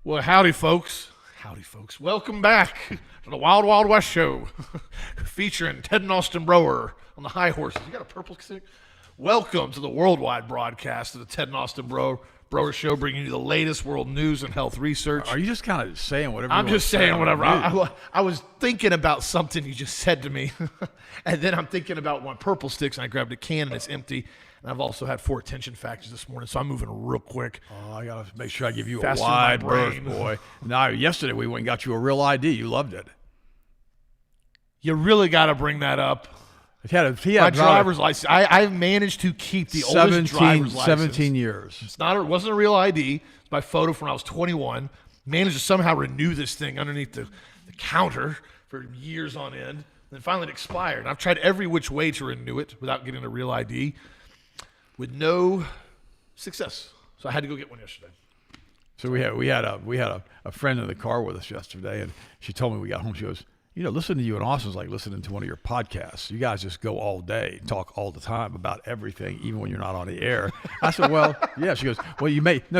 Well, howdy, folks. Howdy, folks. Welcome back to the Wild Wild West Show, featuring Ted and Austin Brower on the high horses. You got a purple stick? Welcome to the worldwide broadcast of the Ted and Austin Brower Show, bringing you the latest world news and health research. Are you just kind of saying whatever you I'm want just to say saying whatever. on I was thinking about something you just said to me, and then I'm thinking about my purple sticks, and I grabbed a can, and it's empty. And I've also had 4 attention factors this morning, so I'm moving real quick. Oh, I got to make sure I give you a Faster wide than my berth, brain. boy. Now, yesterday we went and got you a real ID. You loved it. You really got to bring that up. He had My driver's license. I've managed to keep the oldest driver's license. 17 years. It wasn't a real ID. It's my photo from when I was 21. Managed to somehow renew this thing underneath the counter for years on end. Then finally it expired. I've tried every which way to renew it without getting a real ID with no success. So I had to go get one yesterday. So we had a friend in the car with us yesterday, and she told me we got home. She goes, listening to you and Austin's like listening to one of your podcasts. You guys just go all day, talk all the time about everything, even when you're not on the air. I said, well, yeah. She goes, well,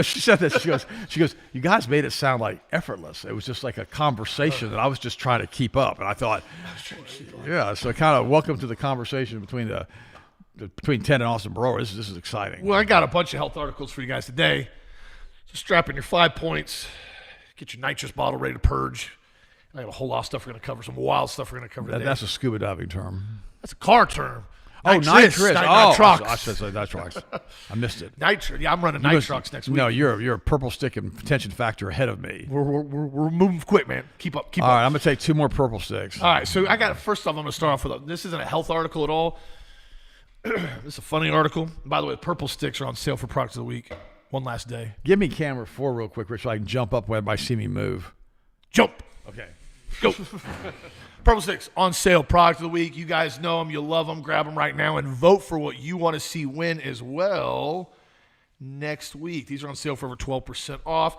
she said this. She goes, you guys made it sound like effortless. It was just like a conversation that I was just trying to keep up. And I thought, yeah, so kind of welcome to the conversation between Ted and Austin Brower. This is exciting. Well, I got a bunch of health articles for you guys today. So strap in your 5 points. Get your nitrous bottle ready to purge. I got a whole lot of stuff we're going to cover, some wild stuff we're going to cover today. That's a scuba diving term. That's a car term. Nitrous. Nitrox. I should say nitrox. I missed it. Yeah, I'm running nitrox next week. No, you're a purple stick and attention factor ahead of me. We're moving quick, man. Keep up. All right, I'm going to take 2 more purple sticks. All right, so first off, I'm going to start off with this isn't a health article at all. This is a funny article. By the way, purple sticks are on sale for products of the week. One last day. Give me camera 4 real quick, Rich, so I can jump up when everybody see me move. Jump. Okay. Go. Purple sticks on sale, product of the week. You guys know them. You love them. Grab them right now and vote for what you want to see win as well next week. These are on sale for over 12% off.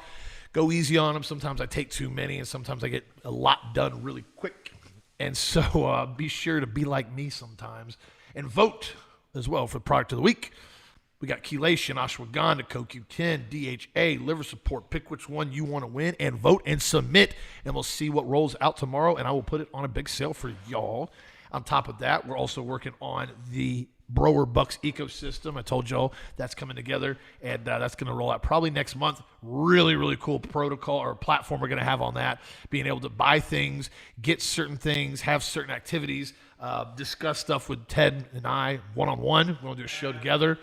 Go easy on them. Sometimes I take too many, and sometimes I get a lot done really quick. And so be sure to be like me sometimes and vote as well for the product of the week. We got chelation, ashwagandha, CoQ10, DHA, liver support. Pick which one you want to win and vote and submit, and we'll see what rolls out tomorrow, and I will put it on a big sale for y'all. On top of that, we're also working on the Brower Bucks ecosystem. I told y'all that's coming together, and that's going to roll out probably next month. Really, really cool protocol or platform we're going to have on that, being able to buy things, get certain things, have certain activities, discuss stuff with Ted and I one-on-one. We're going to do a show together.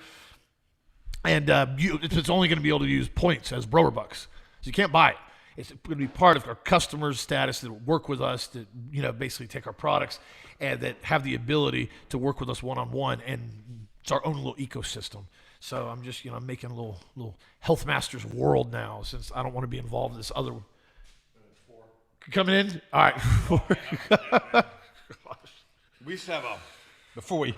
And it's only going to be able to use points as Brower Bucks. So you can't buy it. It's going to be part of our customers' status that work with us, that basically take our products and that have the ability to work with us one-on-one. And it's our own little ecosystem. So I'm just I'm making a little Health Masters world now, since I don't want to be involved in this other. Coming in? All right. We used to have before we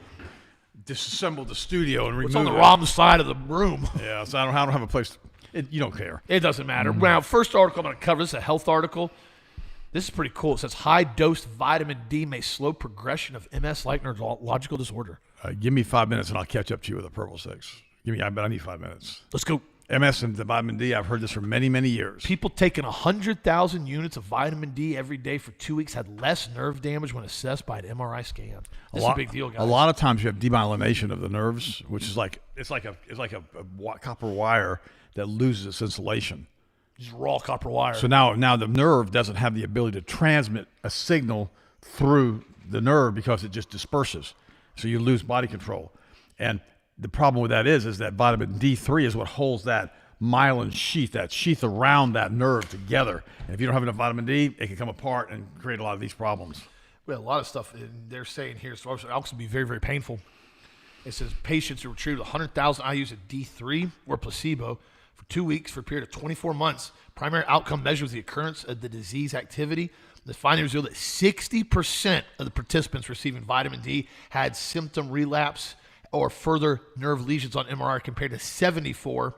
disassembled the studio and removed It's on the wrong side of the room. Yeah, so I don't have a place. You don't care. It doesn't matter. Now, first article I'm going to cover, this is a health article. This is pretty cool. It says high-dose vitamin D may slow progression of MS-like neurological disorder. Give me 5 minutes and I'll catch up to you with the purple sticks. I bet I need 5 minutes. Let's go. MS and the vitamin D, I've heard this for many, many years. People taking 100,000 units of vitamin D every day for 2 weeks had less nerve damage when assessed by an MRI scan. This is a big deal, guys. A lot of times you have demyelination of the nerves, which is like a copper wire that loses its insulation. Just raw copper wire. So now the nerve doesn't have the ability to transmit a signal through the nerve because it just disperses. So you lose body control. And the problem with that is that vitamin D3 is what holds that myelin sheath, that sheath around that nerve together. And if you don't have enough vitamin D, it can come apart and create a lot of these problems. Well, a lot of stuff they're saying here, so it also be very, very painful. It says patients who were treated with 100,000 IUs of D3 or placebo for 2 weeks for a period of 24 months. Primary outcome measures the occurrence of the disease activity. The findings revealed that 60% of the participants receiving vitamin D had symptom relapse or further nerve lesions on MRI compared to 74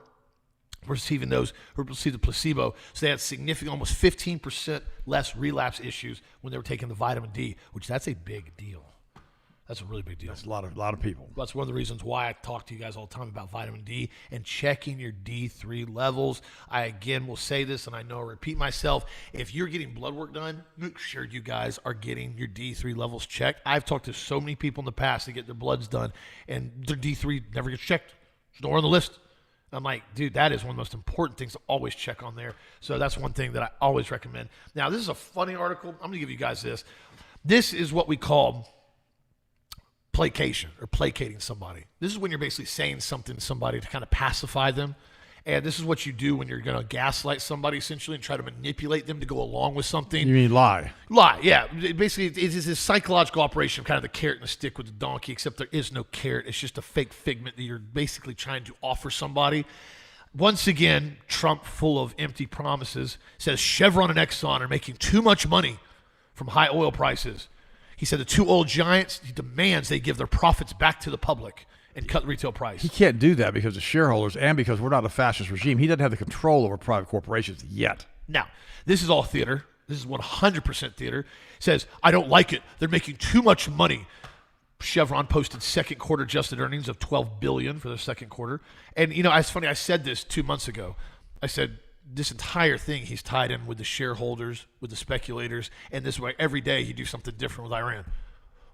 receiving those who received the placebo. So they had significant, almost 15% less relapse issues when they were taking the vitamin D, which that's a big deal. That's a really big deal. That's a lot of people. That's one of the reasons why I talk to you guys all the time about vitamin D and checking your D3 levels. I, again, will say this, and I know I repeat myself. If you're getting blood work done, make sure you guys are getting your D3 levels checked. I've talked to so many people in the past that get their bloods done, and their D3 never gets checked. It's nowhere on the list. I'm like, dude, that is one of the most important things to always check on there. So that's one thing that I always recommend. Now, this is a funny article. I'm going to give you guys this. This is what we call placation or placating somebody. This is when you're basically saying something to somebody to kind of pacify them. And this is what you do when you're going to gaslight somebody essentially and try to manipulate them to go along with something. You mean lie? Lie, yeah. Basically, it is a psychological operation of kind of the carrot and the stick with the donkey, except there is no carrot. It's just a fake figment that you're basically trying to offer somebody. Once again, Trump, full of empty promises, says Chevron and Exxon are making too much money from high oil prices. He said the two oil giants, he demands they give their profits back to the public and cut the retail price. He can't do that because of shareholders and because we're not a fascist regime. He doesn't have the control over private corporations yet. Now, this is all theater. This is 100% theater. Says, I don't like it. They're making too much money. Chevron posted second quarter adjusted earnings of $12 billion for the second quarter. And, you know, it's funny, I said this 2 months ago. I said, this entire thing he's tied in with the shareholders, with the speculators, and this way every day he do something different with Iran.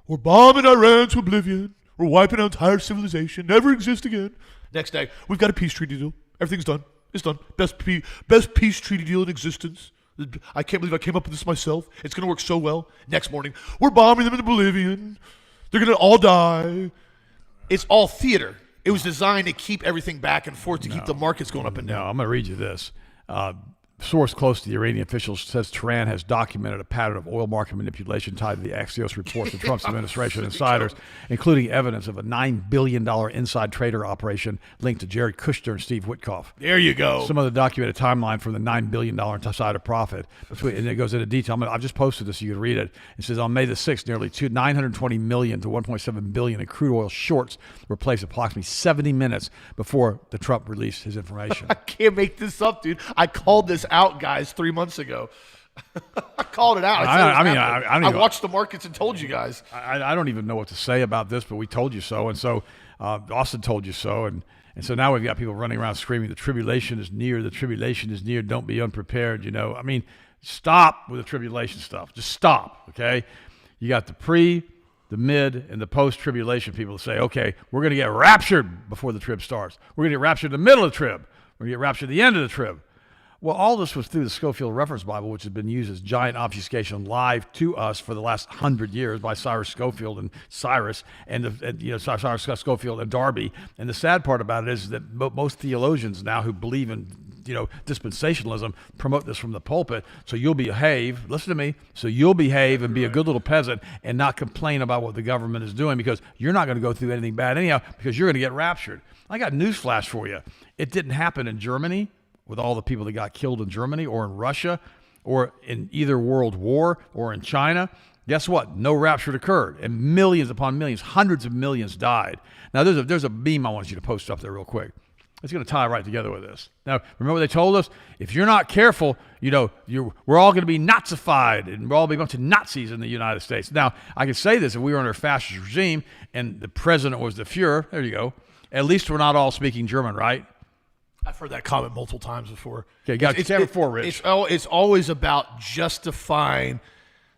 We're bombing Iran to oblivion. We're wiping out entire civilization, never exist again. Next day, we've got a peace treaty deal. Everything's done. It's done. Best peace treaty deal in existence. I can't believe I came up with this myself. It's going to work so well. Next morning, we're bombing them into oblivion. They're going to all die. It's all theater. It was designed to keep everything back and forth to keep the markets going up and down. No, I'm going to read you this. Source close to the Iranian officials says Tehran has documented a pattern of oil market manipulation tied to the Axios reports of Trump's administration insiders, including evidence of a $9 billion inside trader operation linked to Jared Kushner and Steve Witkoff. There you go. Some of the documented timeline from the $9 billion insider profit. And it goes into detail. I've just posted this so you can read it. It says on May the 6th, nearly $920 million to $1.7 billion in crude oil shorts were placed approximately 70 minutes before the Trump released his information. I can't make this up, dude. I called this out, guys, 3 months ago. I called it out. I watched the markets and told you guys. I don't even know what to say about this, but we told you so. And so Austin told you so. And so now we've got people running around screaming, the tribulation is near, the tribulation is near, don't be unprepared, you know. I mean, stop with the tribulation stuff. Just stop, okay? You got the pre, the mid, and the post-tribulation people say, okay, we're going to get raptured before the trib starts. We're going to get raptured in the middle of the trib. We're going to get raptured at the end of the trib. Well, all this was through the Scofield Reference Bible, which has been used as giant obfuscation live to us for the last 100 years by Cyrus Scofield and Cyrus, Cyrus Scofield and Darby. And the sad part about it is that most theologians now who believe in dispensationalism promote this from the pulpit. So you'll behave. Listen to me. So you'll behave and be a good little peasant and not complain about what the government is doing because you're not going to go through anything bad anyhow because you're going to get raptured. I got news flash for you. It didn't happen in Germany with all the people that got killed in Germany or in Russia or in either world war or in China. Guess what? No rapture occurred, and millions upon millions, hundreds of millions died. Now, there's a meme I want you to post up there real quick. It's going to tie right together with this. Now, remember what they told us? If you're not careful, we're all going to be Nazified, and we'll all be a bunch of Nazis in the United States. Now, I can say this, if we were under a fascist regime and the president was the Fuhrer, there you go, at least we're not all speaking German, right? I've heard that comment multiple times before. Okay, got it before, Rich. It's always about justifying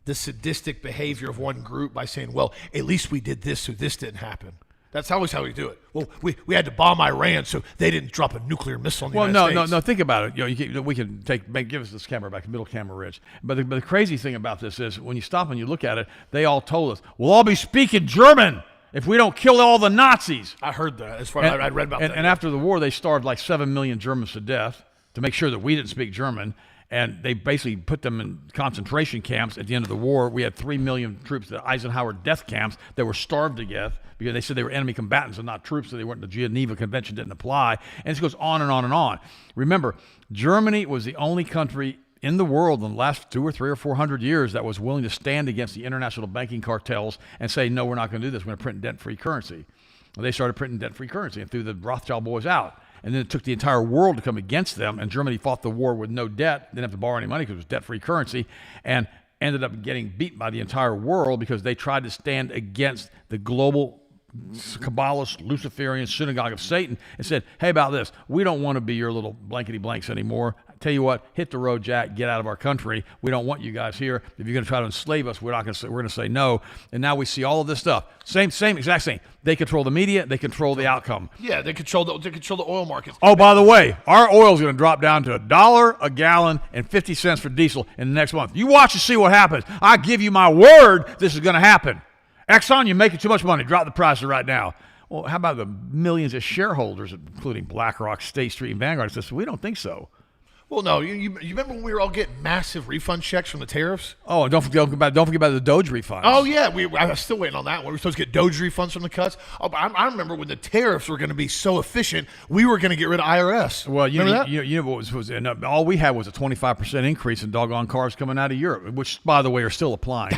the sadistic behavior of one group by saying, well, at least we did this so this didn't happen. That's always how we do it. Well, we had to bomb Iran so they didn't drop a nuclear missile on the United States. No. Think about it. We can give us this camera back, middle camera, Rich. But the crazy thing about this is when you stop and you look at it, they all told us, we'll all be speaking German if we don't kill all the Nazis. I heard that. As far as I read about that. And after the war, they starved like 7 million Germans to death to make sure that we didn't speak German. And they basically put them in concentration camps. At the end of the war, we had 3 million troops at Eisenhower death camps that were starved to death because they said they were enemy combatants and not troops, so they weren't. The Geneva Convention didn't apply. And this goes on and on and on. Remember, Germany was the only country in the world in the last 200 or 300 or 400 years that was willing to stand against the international banking cartels and say, no, we're not going to do this. We're going to print debt-free currency. Well, they started printing debt-free currency and threw the Rothschild boys out. And then it took the entire world to come against them, and Germany fought the war with no debt, didn't have to borrow any money because it was debt-free currency. And ended up getting beat by the entire world because they tried to stand against the global Kabbalist, Luciferian synagogue of Satan and said, hey, about this, we don't want to be your little blankety blanks anymore. I tell you what, hit the road, Jack, get out of our country. We don't want you guys here. If you're going to try to enslave us, we're going to say no. And now we see all of this stuff. Same, exact same. They control the media. They control the outcome. Yeah, they control the oil markets. Oh, by the way, our oil's going to drop down to $1 a gallon and 50 cents for diesel in the next month. You watch and see what happens. I give you my word this is going to happen. Exxon, you're making too much money. Drop the prices right now. Well, how about the millions of shareholders, including BlackRock, State Street, and Vanguard? Says, we don't think so. Well, no, you remember when we were all getting massive refund checks from the tariffs? Oh, and don't forget about the Doge refunds. Oh, yeah. I was still waiting on that one. We were supposed to get Doge refunds from the cuts. Oh, but I remember when the tariffs were going to be so efficient, we were going to get rid of IRS. Well, you know what was and all we had was a 25% increase in doggone cars coming out of Europe, which, by the way, are still applying.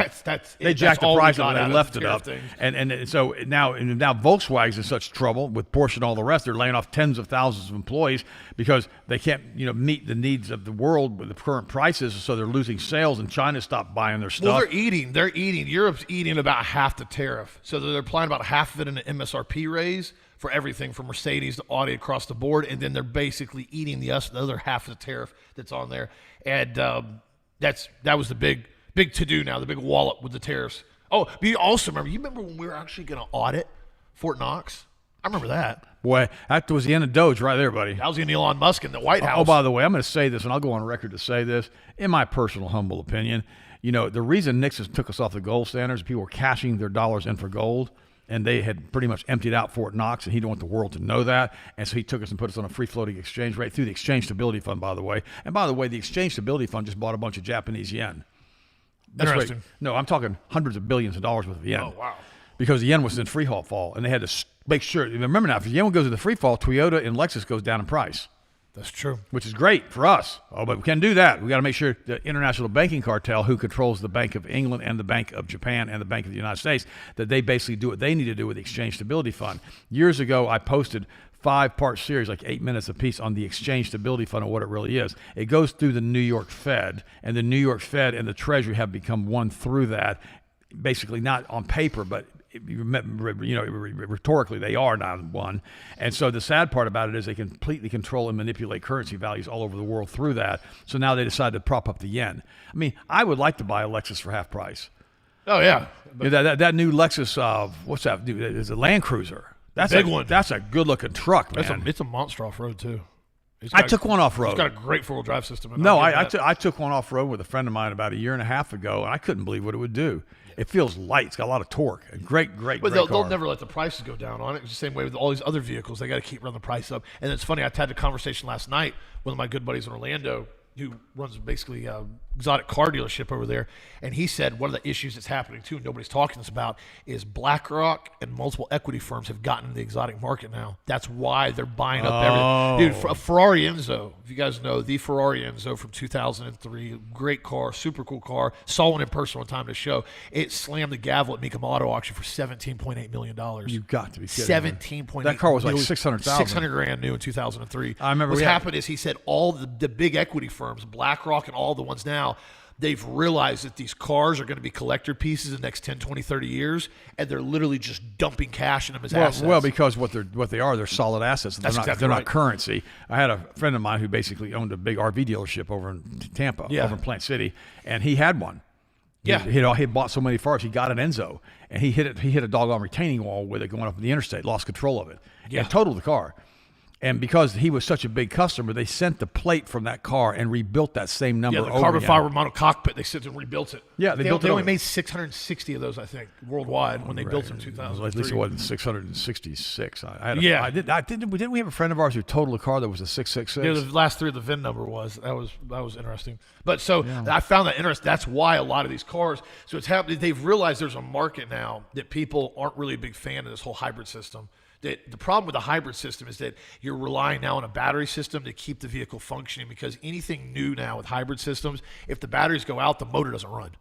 They jacked the price up and they left it up. And so now Volkswagen's in such trouble with Porsche and all the rest. They're laying off tens of thousands of employees because they can't meet the needs of the world with the current prices, so they're losing sales, and China stopped buying their stuff. Well, they're eating. Europe's eating about half the tariff, so they're applying about half of it in an MSRP raise for everything from Mercedes to Audi across the board, and then they're basically eating the other half of the tariff that's on there, and that was the big to-do now, the big wallop with the tariffs. Oh, but you also remember when we were actually going to audit Fort Knox? I remember that. Boy, that was the end of Doge right there, buddy. That was in Elon Musk in the White House. Oh, by the way, I'm going to say this, and I'll go on record to say this. In my personal, humble opinion, the reason Nixon took us off the gold standards, people were cashing their dollars in for gold, and they had pretty much emptied out Fort Knox, and he didn't want the world to know that. And so he took us and put us on a free-floating exchange rate through the Exchange Stability Fund, by the way. And by the way, the Exchange Stability Fund just bought a bunch of Japanese yen. Interesting. Right. No, I'm talking hundreds of billions of dollars worth of yen. Oh, wow. Because the yen was in free fall, and they had to make sure. Remember now, if the yen goes into free fall, Toyota and Lexus goes down in price. That's true. Which is great for us. Oh, but we can't do that. We got to make sure the international banking cartel, who controls the Bank of England and the Bank of Japan and the Bank of the United States, that they basically do what they need to do with the Exchange Stability Fund. Years ago, I posted 5-part series, like 8 minutes apiece, on the Exchange Stability Fund and what it really is. It goes through the New York Fed, and the New York Fed and the Treasury have become one through that. Basically, not on paper, but rhetorically, they are not one. And so the sad part about it is they completely control and manipulate currency values all over the world through that. So now they decided to prop up the yen. I mean, I would like to buy a Lexus for half price. Oh, yeah. That new Lexus, what's that? It's a Land Cruiser. That's big one. That's a good-looking truck, man. It's a monster off-road, too. I took one off-road. It's got a great four-wheel drive system. No, I took one off-road with a friend of mine about a year and a half ago, and I couldn't believe what it would do. It feels light. It's got a lot of torque. Great But they'll never let the prices go down on it. It's the same way with all these other vehicles. They got to keep running the price up. And it's funny, I had a conversation last night with one of my good buddies in Orlando who runs basically exotic car dealership over there, and he said one of the issues that's happening too, and nobody's talking to us about, is BlackRock and multiple equity firms have gotten into the exotic market now. That's why they're buying up everything. Dude, a Ferrari Enzo, if you guys know, the Ferrari Enzo from 2003, great car, super cool car. Saw one in person one time at a show. It slammed the gavel at Mecum Auto Auction for $17.8 million. You've got to be kidding. $17.8. That car was like $600,000. $600,000 new in 2003. I remember. What's happened is he said all the big equity firms, BlackRock and all the ones now, they've realized that these cars are going to be collector pieces in the next 10, 20, 30 years, and they're literally just dumping cash in them as assets. Well, because what they are, they're solid assets. They're not currency. I had a friend of mine who basically owned a big RV dealership over in Tampa, over in Plant City, and he had one. Yeah. He had bought so many cars, he got an Enzo, and he hit a doggone retaining wall with it going up the interstate, lost control of it, and totaled the car. And because he was such a big customer, they sent the plate from that car and rebuilt that same number over again. The carbon fiber mono cockpit, they sent and rebuilt it. Yeah, they built it. They only made 660 of those, I think, worldwide when they built them in 2003. At least it wasn't 666. Didn't we have a friend of ours who totaled a car that was a 666? Yeah, the last three of the VIN number was. That was interesting. But I found that interesting. That's why a lot of these cars, so it's happening. They've realized there's a market now that people aren't really a big fan of this whole hybrid system. That the problem with the hybrid system is that you're relying now on a battery system to keep the vehicle functioning, because anything new now with hybrid systems, if the batteries go out, the motor doesn't run.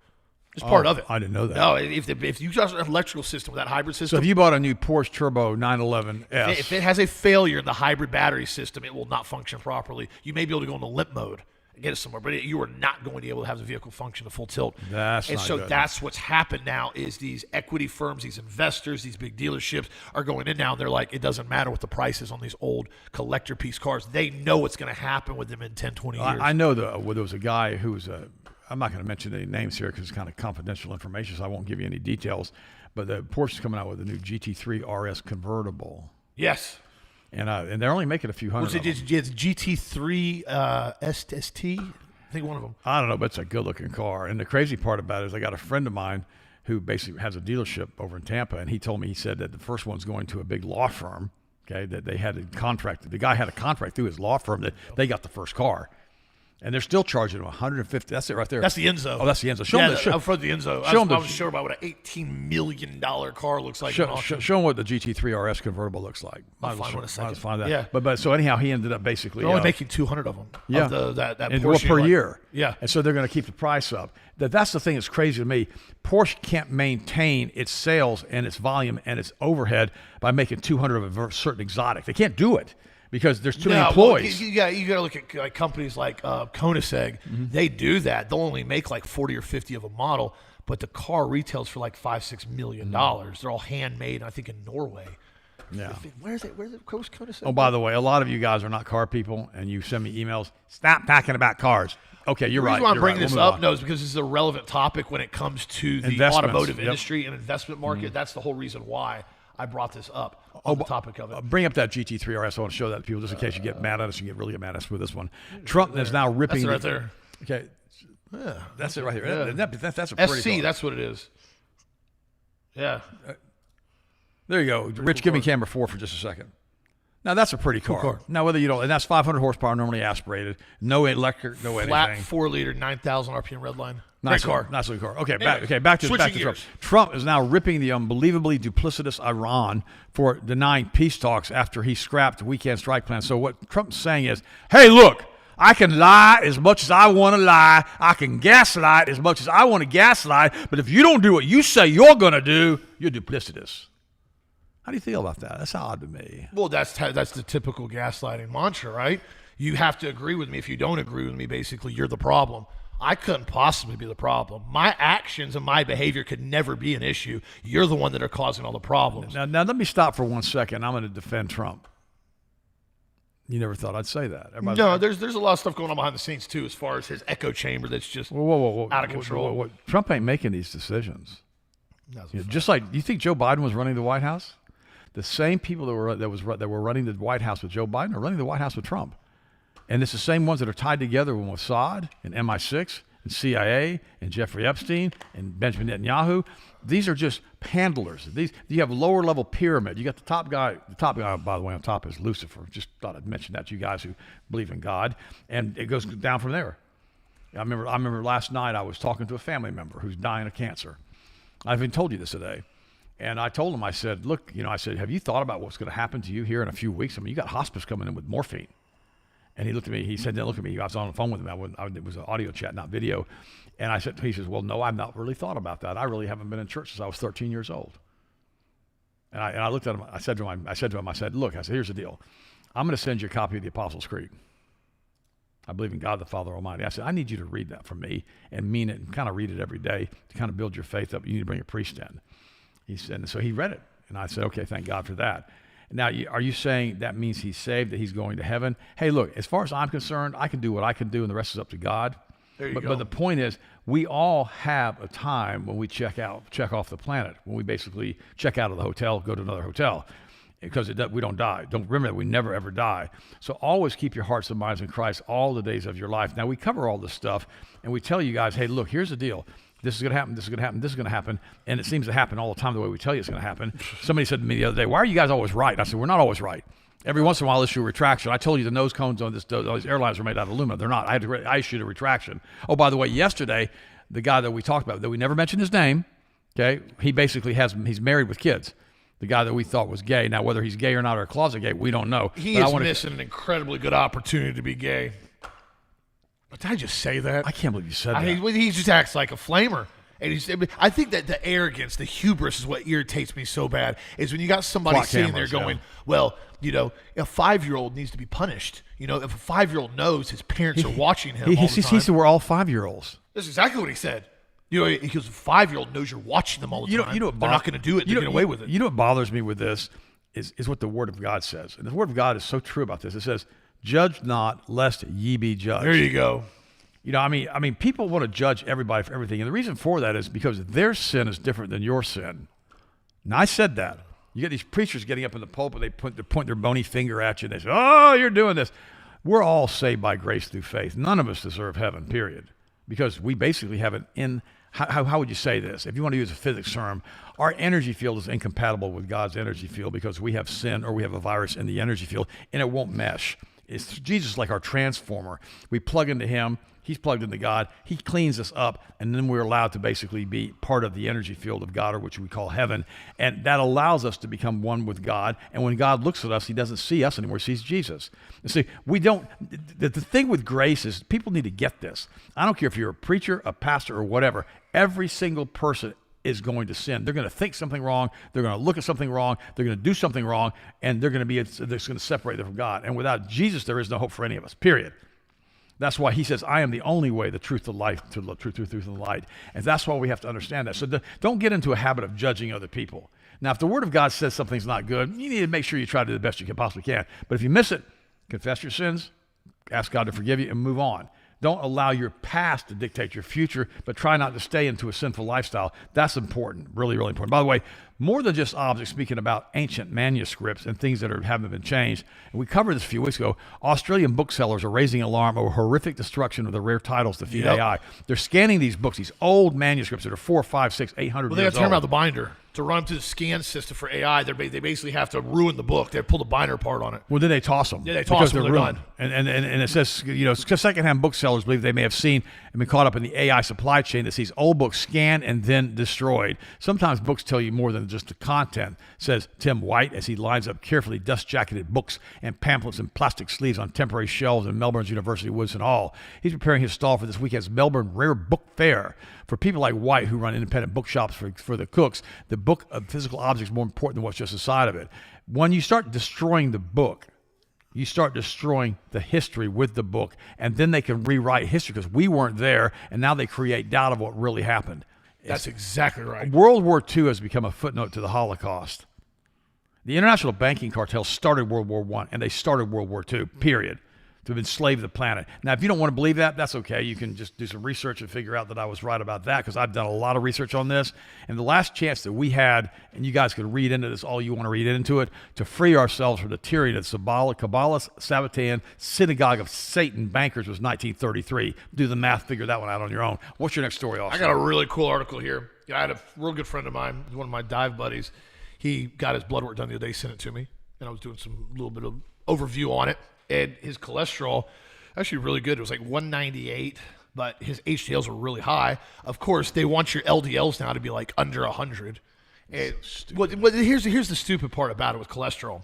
It's part of it. I didn't know that. No, if you got an electrical system with that hybrid system. So if you bought a new Porsche Turbo 911S. If it has a failure in the hybrid battery system, it will not function properly. You may be able to go into limp mode. get it somewhere, but you are not going to be able to have the vehicle function to full tilt. That's and not so good. that's what's happened now is these equity firms, these investors, these big dealerships are going in now and they're like, it doesn't matter what the price is on these old collector piece cars. They know what's going to happen with them in 10, 20 years. I know there was a guy who was I'm not going to mention any names here because it's kind of confidential information, so I won't give you any details. But the Porsche's coming out with a new GT3 RS convertible. Yes. And they're only making a few hundred. Was it of them. it's GT3 ST? I think one of them. I don't know, but it's a good-looking car. And the crazy part about it is I got a friend of mine who basically has a dealership over in Tampa, and he told me, he said that the first one's going to a big law firm, okay, that they had a contract. The guy had a contract through his law firm that they got the first car. And they're still charging him $150. That's it right there. That's the Enzo. Oh, that's the Enzo. Show yeah, him the, I'm for the Enzo. I wasn't sure about what an $18 million car looks like. show him what the GT3 RS convertible looks like. I'll find one in a second. Find that. Yeah. But so anyhow, he ended up basically They're only making 200 of them. yeah, Of that and Porsche per year. Yeah. And so they're going to keep the price up. That's the thing that's crazy to me. Porsche can't maintain its sales and its volume and its overhead by making 200 of a certain exotic. They can't do it. Because there's too many employees. You got to look at like companies like Koenigsegg. Mm-hmm. They do that. They'll only make like 40 or 50 of a model, but the car retails for like $5-6 million. They're all handmade, I think, in Norway. Yeah. Where's it? Koenigsegg? Oh, by the way, a lot of you guys are not car people, and you send me emails. Stop talking about cars. Okay, you're right. The reason why I'm bringing this up, no, is because this is a relevant topic when it comes to the automotive industry and investment market. Mm-hmm. That's the whole reason why I brought this up on the topic of it. Bring up that GT3 RS. I want to show that to people just in case you get mad at us. You get really mad at us with this one. Trump is now ripping. That's it right there. Okay. Yeah, that's it right here. Yeah. That's a pretty SC, car. that's what it is. Yeah. There you go. Rich, give me camera 4 for just a second. Now, that's a pretty car. Now, whether you don't, and that's 500 horsepower, normally aspirated. No electric, no Flat anything. 4-liter, 9,000 RPM red line. Nice car. Nice little car. Okay, Anyways, back to Trump. Trump is now ripping the unbelievably duplicitous Iran for denying peace talks after he scrapped weekend strike plans. So what Trump's saying is, hey, look, I can lie as much as I want to lie. I can gaslight as much as I want to gaslight. But if you don't do what you say you're going to do, you're duplicitous. How do you feel about that? That's odd to me. Well, that's the typical gaslighting mantra, right? You have to agree with me. If you don't agree with me, basically, you're the problem. I couldn't possibly be the problem. My actions and my behavior could never be an issue. You're the one that are causing all the problems. Now let me stop for 1 second. I'm going to defend Trump. You never thought I'd say that. No, there's a lot of stuff going on behind the scenes, too, as far as his echo chamber that's just out of control. Trump ain't making these decisions. Just like, you think Joe Biden was running the White House? The same people that were running the White House with Joe Biden are running the White House with Trump. And it's the same ones that are tied together with Mossad and MI6 and CIA and Jeffrey Epstein and Benjamin Netanyahu. These are just handlers. You have a lower level pyramid. You got the top guy. The top guy, by the way, on top is Lucifer. Just thought I'd mention that to you guys who believe in God. And it goes down from there. I remember last night I was talking to a family member who's dying of cancer. I've even told you this today. And I told him, I said, look, have you thought about what's going to happen to you here in a few weeks? I mean, you got hospice coming in with morphine. And he looked at me. He said, look at me. I was on the phone with him. It was an audio chat, not video. And he says, well, no, I've not really thought about that. I really haven't been in church since I was 13 years old. And I looked at him. I said to him, look, here's the deal. I'm going to send you a copy of the Apostles' Creed. I believe in God the Father Almighty. I said, I need you to read that for me and mean it and kind of read it every day to kind of build your faith up. You need to bring a priest in. He said, and so he read it. And I said, okay, thank God for that. Now, are you saying that means he's saved, that he's going to heaven? Hey, look, as far as I'm concerned, I can do what I can do, and the rest is up to God. There you go. But the point is, we all have a time when we check off the planet, when we basically check out of the hotel, go to another hotel, because we don't die. Don't remember that we never, ever die. So always keep your hearts and minds in Christ all the days of your life. Now, we cover all this stuff, and we tell you guys, hey, look, here's the deal. This is going to happen, this is going to happen, this is going to happen. And it seems to happen all the time the way we tell you it's going to happen. Somebody said to me the other day, why are you guys always right? I said, we're not always right. Every once in a while, I'll issue a retraction. I told you the nose cones on these airlines are made out of aluminum. They're not. I issued a retraction. Oh, by the way, yesterday, the guy that we talked about, that we never mentioned his name, okay, he basically he's married with kids. The guy that we thought was gay. Now, whether he's gay or not, or a closet gay, we don't know. He is missing an incredibly good opportunity to be gay. But did I just say that? I can't believe you said that. He just acts like a flamer. And I think that the arrogance, the hubris is what irritates me so bad, is when you got somebody Clock sitting cameras, there going, yeah. well, a 5-year-old needs to be punished. If a 5-year-old knows his parents are watching him all the time. He said we're all 5-year-olds. That's exactly what he said. Because a 5-year-old knows you're watching them all the time. They're not going to do it. They're going to get away with it. You know what bothers me with this is what the Word of God says. And the Word of God is so true about this. It says, judge not, lest ye be judged. There you go. I mean, people want to judge everybody for everything. And the reason for that is because their sin is different than your sin. And I said that. You get these preachers getting up in the pulpit, they point their bony finger at you, and they say, oh, you're doing this. We're all saved by grace through faith. None of us deserve heaven, period. Because we basically have how would you say this? If you want to use a physics term, our energy field is incompatible with God's energy field because we have sin or we have a virus in the energy field, and it won't mesh. Jesus is like our transformer. We plug into him. He's plugged into God. He cleans us up, and then we're allowed to basically be part of the energy field of God, or which we call heaven. And that allows us to become one with God. And when God looks at us, he doesn't see us anymore. He sees Jesus. And see, the thing with grace is people need to get this. I don't care if you're a preacher, a pastor, or whatever. Every single person is going to sin. They're going to think something wrong. They're going to look at something wrong. They're going to do something wrong, and they're going to separate them from God. And without Jesus, there is no hope for any of us, period. That's why he says, I am the only way, the truth, the life, to the truth, and the light. And that's why we have to understand that. So don't get into a habit of judging other people. Now, if the Word of God says something's not good, you need to make sure you try to do the best you can possibly can. But if you miss it, confess your sins, ask God to forgive you, and move on. Don't allow your past to dictate your future, but try not to stay into a sinful lifestyle. That's important, really, really important. By the way, more than just objects, speaking about ancient manuscripts and things that haven't been changed, and we covered this a few weeks ago, Australian booksellers are raising alarm over horrific destruction of the rare titles to feed AI. They're scanning these books, these old manuscripts that are 4, 5, 6, 800 years old. Well, they got to turn around the binder. To run through the scan system for AI, they basically have to ruin the book. They pull the binder apart on it. Well, then they toss them. Yeah, they toss them. They're ruined. And it says, secondhand booksellers believe they may have seen and been caught up in the AI supply chain that sees old books scanned and then destroyed. Sometimes books tell you more than just the content, says Tim White as he lines up carefully dust-jacketed books and pamphlets in plastic sleeves on temporary shelves in Melbourne's University Woodson Hall. He's preparing his stall for this weekend's Melbourne Rare Book Fair. For people like White who run independent bookshops for the cooks, the book of physical objects is more important than what's just inside of it. When you start destroying the book, you start destroying the history with the book, and then they can rewrite history because we weren't there, and now they create doubt of what really happened. That's exactly right. World War II has become a footnote to the Holocaust. The international banking cartel started World War I, and they started World War II, period, to enslave the planet. Now, if you don't want to believe that, that's okay. You can just do some research and figure out that I was right about that, because I've done a lot of research on this. And the last chance that we had, and you guys can read into this all you want to read into it, to free ourselves from the tyranny of the Kabbalah, Sabbatean, Synagogue of Satan bankers was 1933. Do the math, figure that one out on your own. What's your next story, Austin? I got a really cool article here. I had a real good friend of mine, one of my dive buddies. He got his blood work done the other day, sent it to me, and I was doing some little bit of overview on it. And his cholesterol, actually really good. It was like 198, but his HDLs were really high. Of course, they want your LDLs now to be like under 100. And here's the stupid part about it with cholesterol,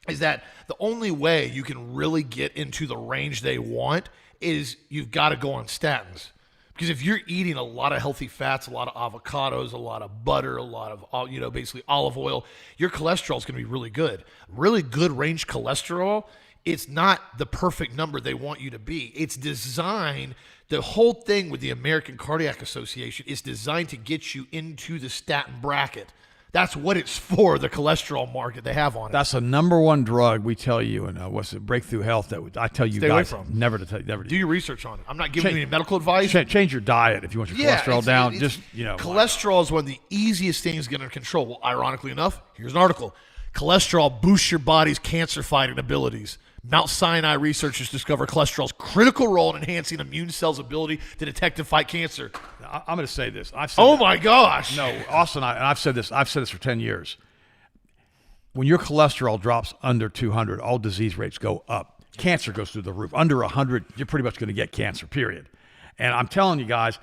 is that the only way you can really get into the range they want is you've got to go on statins. Because if you're eating a lot of healthy fats, a lot of avocados, a lot of butter, a lot of, basically olive oil, your cholesterol is going to be really good. Really good range cholesterol, it's not the perfect number they want you to be. It's designed, the whole thing with the American Cardiac Association is designed to get you into the statin bracket. That's what it's for, the cholesterol market they have on it. That's the number one drug we tell you, and what's it, Breakthrough Health, that I tell you Stay guys away from. never to do your research on it. I'm not giving you any medical advice. Change your diet if you want your cholesterol down. Cholesterol is one of the easiest things to control. Well, ironically enough, here's an article. Cholesterol boosts your body's cancer-fighting abilities. Mount Sinai researchers discover cholesterol's critical role in enhancing immune cells' ability to detect and fight cancer. I'm going to say this. My gosh! No, Austin, I've said this. I've said this for 10 years. When your cholesterol drops under 200, all disease rates go up. Cancer goes through the roof. Under 100, you're pretty much going to get cancer. Period. And I'm telling you guys,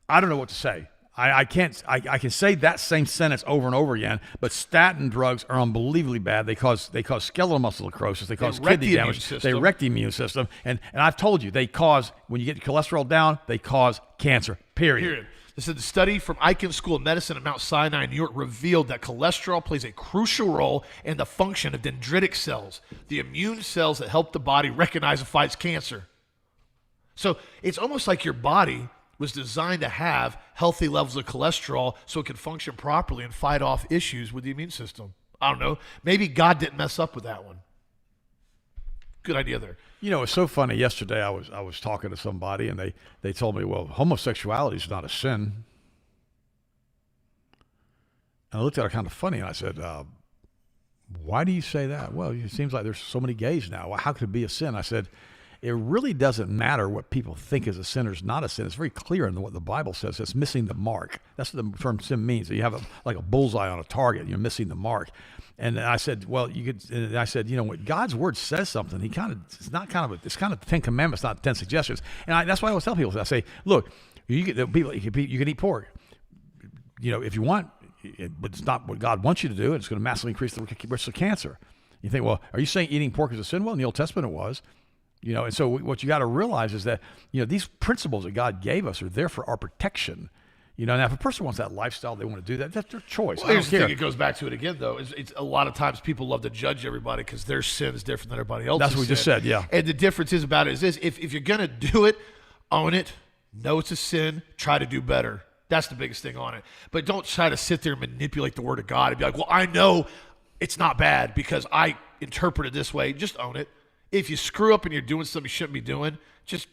I don't know what to say. I can say that same sentence over and over again, but statin drugs are unbelievably bad. They cause skeletal muscle necrosis. They cause kidney damage. They wreck the immune system. And I've told you, when you get cholesterol down, they cause cancer, period. This is the study from Icahn School of Medicine at Mount Sinai in New York revealed that cholesterol plays a crucial role in the function of dendritic cells, the immune cells that help the body recognize and fight cancer. So it's almost like your body was designed to have healthy levels of cholesterol so it could function properly and fight off issues with the immune system. I don't know. Maybe God didn't mess up with that one. Good idea there. You know, it's so funny. Yesterday, I was talking to somebody, and they told me, well, homosexuality is not a sin. And I looked at her kind of funny, and I said, why do you say that? Well, it seems like there's so many gays now. Well, how could it be a sin? I said, it really doesn't matter what people think is a sin or is not a sin. It's very clear in what the Bible says. It's missing the mark. That's what the term sin means. So you have like a bullseye on a target. You're missing the mark. And I said, well, you could. And I said, you know, when God's word says something, it's kind of the Ten Commandments, not 10 suggestions. And that's why I always tell people. I say, look, you can eat pork. You know, if you want, but it's not what God wants you to do, and it's going to massively increase the risk of cancer. You think, well, are you saying eating pork is a sin? Well, in the Old Testament it was. You know, and so what you got to realize is that, you know, these principles that God gave us are there for our protection. You know, now if a person wants that lifestyle, they want to do that, that's their choice. Well, here's the thing, it goes back to it again, though. It's a lot of times people love to judge everybody because their sin is different than everybody else's. That's what we just said, yeah. And the difference is about it is this: if you're going to do it, own it, know it's a sin, try to do better. That's the biggest thing on it. But don't try to sit there and manipulate the word of God and be like, well, I know it's not bad because I interpret it this way. Just own it. If you screw up and you're doing something you shouldn't be doing, just,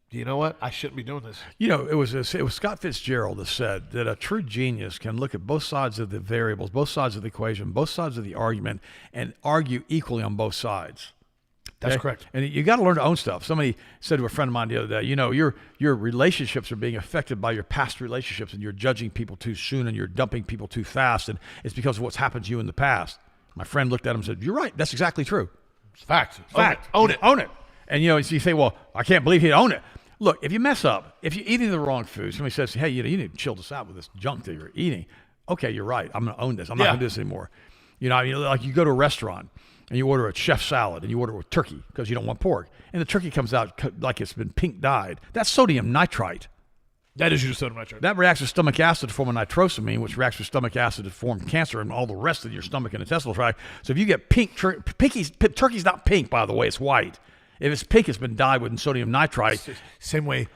you know what? I shouldn't be doing this. You know, it was Scott Fitzgerald that said that a true genius can look at both sides of the variables, both sides of the equation, both sides of the argument, and argue equally on both sides. That's correct. And you got to learn to own stuff. Somebody said to a friend of mine the other day, you know, your relationships are being affected by your past relationships, and you're judging people too soon, and you're dumping people too fast, and it's because of what's happened to you in the past. My friend looked at him and said, you're right. That's exactly true. Fact. Own it. Own it. And, you know, so you say, well, I can't believe he'd own it. Look, if you mess up, if you're eating the wrong food, somebody says, hey, you know, you need to chill this out with this junk that you're eating. Okay, you're right. I'm going to own this. I'm not going to do this anymore. You know, like you go to a restaurant and you order a chef salad and you order with turkey because you don't want pork. And the turkey comes out like it's been pink dyed. That's sodium nitrite. That is your sodium nitrite. That reacts with stomach acid to form a nitrosamine, which reacts with stomach acid to form cancer and all the rest of your stomach and intestinal tract. So if you get pink, turkey's not pink, by the way, it's white. If it's pink, it's been dyed with sodium nitrite. Same way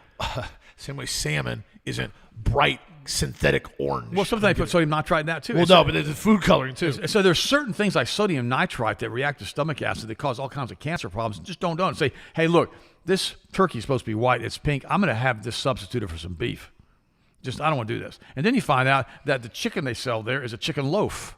salmon isn't bright synthetic orange. Well, sometimes they put sodium nitrite in that too. Well, no, but there's food coloring too. So there's certain things like sodium nitrite that react to stomach acid that cause all kinds of cancer problems. Just don't do it. Say, hey, look, this turkey's supposed to be white. It's pink. I'm going to have this substituted for some beef. I don't want to do this. And then you find out that the chicken they sell there is a chicken loaf.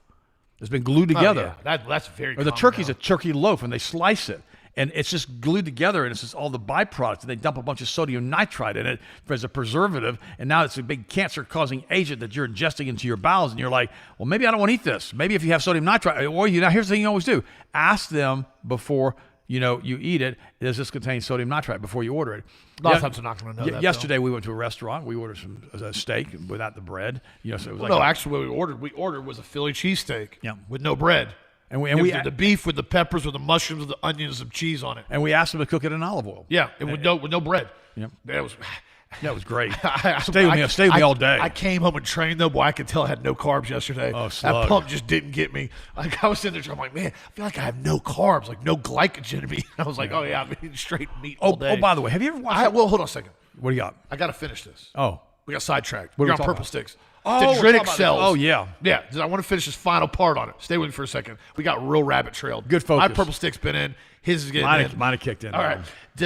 It's been glued together. Oh, yeah. That's very Or the turkey's a turkey loaf, and they slice it. And it's just glued together, and it's just all the byproducts. And they dump a bunch of sodium nitrite in it as a preservative, and now it's a big cancer-causing agent that you're ingesting into your bowels. And you're like, well, maybe I don't want to eat this. Maybe if you have sodium nitrite, or now here's the thing you always do: ask them before you eat it. Does this contain sodium nitrite before you order it? A lot of times I'm not going to know that. Yesterday we went to a restaurant. We ordered a steak without the bread. You know, so it was actually what we ordered was a Philly cheesesteak with no bread. And we the beef with the peppers, with the mushrooms, with the onions, some cheese on it. And we asked them to cook it in olive oil. Yeah, and with no bread. Yep. That was great. Stay with me all day. I came home and trained though. Boy, I could tell I had no carbs yesterday. Oh, slug. That pump just didn't get me. Like I was sitting there, I'm like, man, I feel like I have no carbs, like no glycogen in me. I was like, oh yeah, I'm eating straight meat all day. Oh, by the way, have you ever watched? Well, hold on a second. What do you got? I got to finish this. Oh, we got sidetracked. What are You're we on talking purple about? sticks. Oh, dendritic cells. Oh, yeah. Yeah. I want to finish this final part on it. Stay with me for a second. We got real rabbit trailed. Good focus. My purple stick's been in. His is getting in. Mine have kicked in. All right.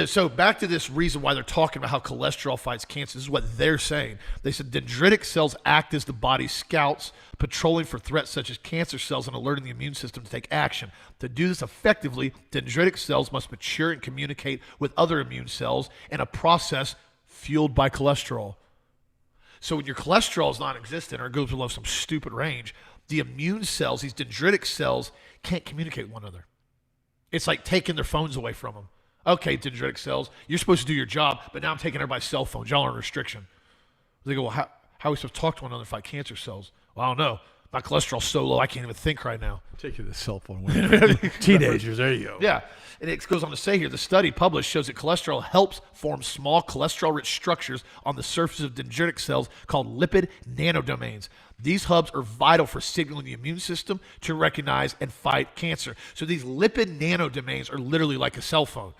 So back to this reason why they're talking about how cholesterol fights cancer. This is what they're saying. They said dendritic cells act as the body's scouts, patrolling for threats such as cancer cells and alerting the immune system to take action. To do this effectively, dendritic cells must mature and communicate with other immune cells in a process fueled by cholesterol. So when your cholesterol is non-existent or it goes below some stupid range, the immune cells, these dendritic cells, can't communicate with one another. It's like taking their phones away from them. Okay, dendritic cells, you're supposed to do your job, but now I'm taking everybody's cell phones. Y'all are on restriction. They go, well, how are we supposed to talk to one another and fight cancer cells? Well, I don't know. My cholesterol's so low I can't even think right now. Taking the cell phone away. Teenagers, there you go. Yeah. And it goes on to say here, the study published shows that cholesterol helps form small cholesterol-rich structures on the surface of dendritic cells called lipid nanodomains. These hubs are vital for signaling the immune system to recognize and fight cancer. So these lipid nanodomains are literally like a cell phone.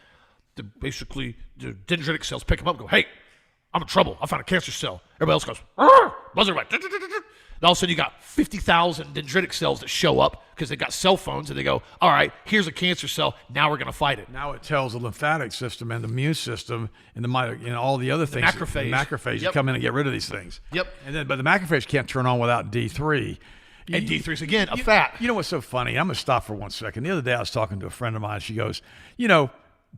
Basically, the dendritic cells pick them up and go, hey, I'm in trouble. I found a cancer cell. Everybody else goes, buzz everybody. And all of a sudden, you got 50,000 dendritic cells that show up because they got cell phones, and they go, all right, here's a cancer cell. Now we're going to fight it. Now it tells the lymphatic system and the immune system and all the other things. Macrophage Yep. come in and get rid of these things. Yep. But the macrophage can't turn on without D3. And D3 is, again, a fat. You know what's so funny? I'm going to stop for 1 second. The other day, I was talking to a friend of mine. She goes,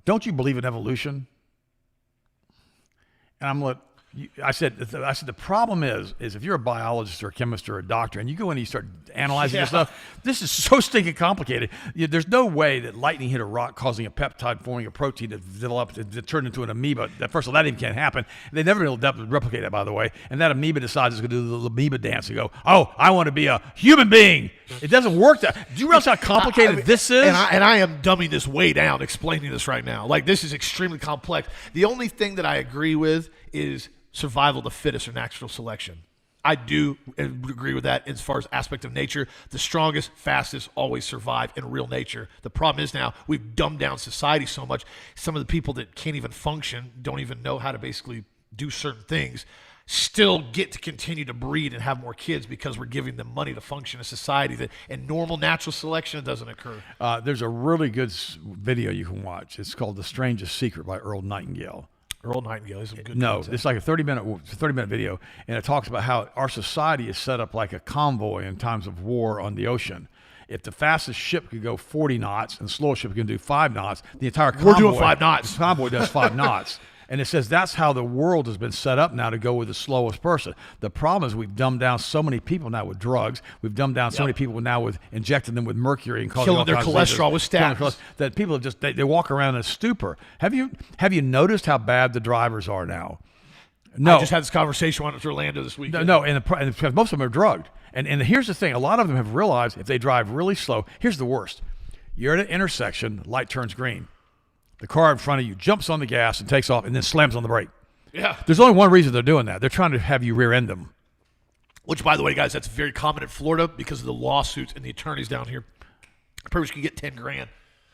don't you believe in evolution? And I'm like, I said, the problem is if you're a biologist or a chemist or a doctor and you go in and you start analyzing this stuff, this is so stinking complicated. There's no way that lightning hit a rock causing a peptide forming a protein to develop to turn into an amoeba. First of all, that even can't happen. They never been able to replicate it, by the way. And that amoeba decides it's going to do the little amoeba dance and go, oh, I want to be a human being. It doesn't work that. Do you realize how complicated this is? And I am dumbing this way down explaining this right now. Like, this is extremely complex. The only thing that I agree with is survival of the fittest or natural selection. I do agree with that as far as aspect of nature. The strongest, fastest always survive in real nature. The problem is now we've dumbed down society so much. Some of the people that can't even function, don't even know how to basically do certain things, still get to continue to breed and have more kids because we're giving them money to function in society. And normal natural selection doesn't occur. There's a really good video you can watch. It's called The Strangest Secret by Earl Nightingale. Earl Nightingale is some good No, content. it's like a 30-minute video, and it talks about how our society is set up like a convoy in times of war on the ocean. If the fastest ship could go 40 knots and the slowest ship can do 5 knots, the entire convoy... We're doing 5 knots. The convoy does 5 knots. And it says that's how the world has been set up now to go with the slowest person. The problem is we've dumbed down so many people now with drugs. We've dumbed down so many people now with injecting them with mercury and causing killing their cholesterol with statins. That people have just they walk around in a stupor. Have you noticed how bad the drivers are now? No, I just had this conversation when I went to Orlando this weekend. No, and because most of them are drugged. And here's the thing: a lot of them have realized if they drive really slow. Here's the worst: you're at an intersection, light turns green. The car in front of you jumps on the gas and takes off and then slams on the brake. Yeah. There's only one reason they're doing that. They're trying to have you rear end them. Which, by the way, guys, that's very common in Florida because of the lawsuits and the attorneys down here. Pretty much can get $10,000.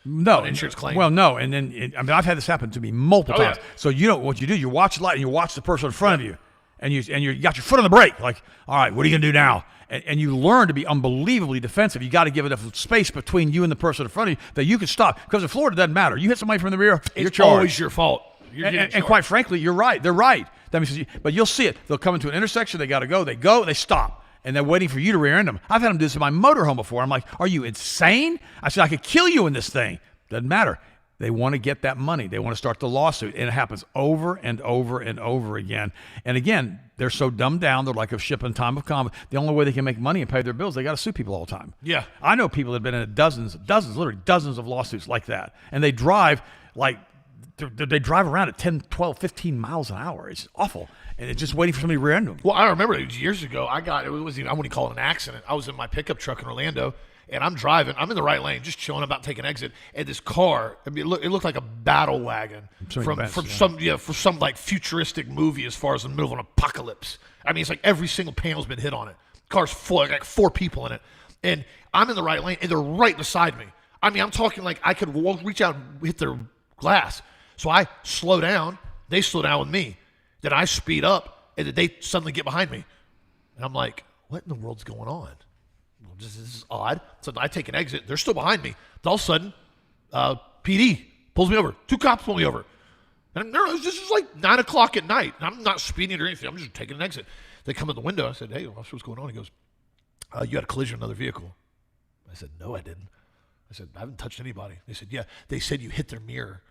No. Insurance claim. Well, no. And then, I've had this happen to me multiple times. Yeah. So what you do, you watch the light and you watch the person in front of you. And you got your foot on the brake. Like, all right, what are you going to do now? And you learn to be unbelievably defensive. You got to give enough space between you and the person in front of you that you can stop. Because in Florida, it doesn't matter. You hit somebody from the rear, you're It's charged. always your fault. And quite frankly, you're right. They're right. That means, but you'll see it. They'll come into an intersection. They got to go. They go. They stop. And they're waiting for you to rear end them. I've had them do this in my motorhome before. I'm like, are you insane? I said, I could kill you in this thing. Doesn't matter. They want to get that money. They want to start the lawsuit. And it happens over and over and over again. And again, they're so dumbed down. They're like a ship in time of combat. The only way they can make money and pay their bills, they got to sue people all the time. Yeah. I know people that have been in literally dozens of lawsuits like that. And they drive they drive around at 10, 12, 15 miles an hour. It's awful. And it's just waiting for somebody to rear end them. Well, I remember it was years ago. I wouldn't call it an accident. I was in my pickup truck in Orlando, and I'm driving. I'm in the right lane, just chilling, about to take an exit. And this car, it looked like a battle wagon from some like futuristic movie as far as in the middle of an apocalypse. I mean, it's like every single panel's been hit on it. Car's full, like 4 people in it. And I'm in the right lane, and they're right beside me. I mean, I'm talking like I could reach out and hit their glass. So I slow down. They slow down with me. Then I speed up, and then they suddenly get behind me. And I'm like, what in the world's going on? Well, this is odd. So I take an exit. They're still behind me. All of a sudden, PD pulls me over. 2 cops pull me over. And this is like 9 o'clock at night. And I'm not speeding or anything. I'm just taking an exit. They come in the window. I said, hey, officer, what's going on? He goes, you had a collision with another vehicle. I said, no, I didn't. I said, I haven't touched anybody. They said, yeah. They said you hit their mirror.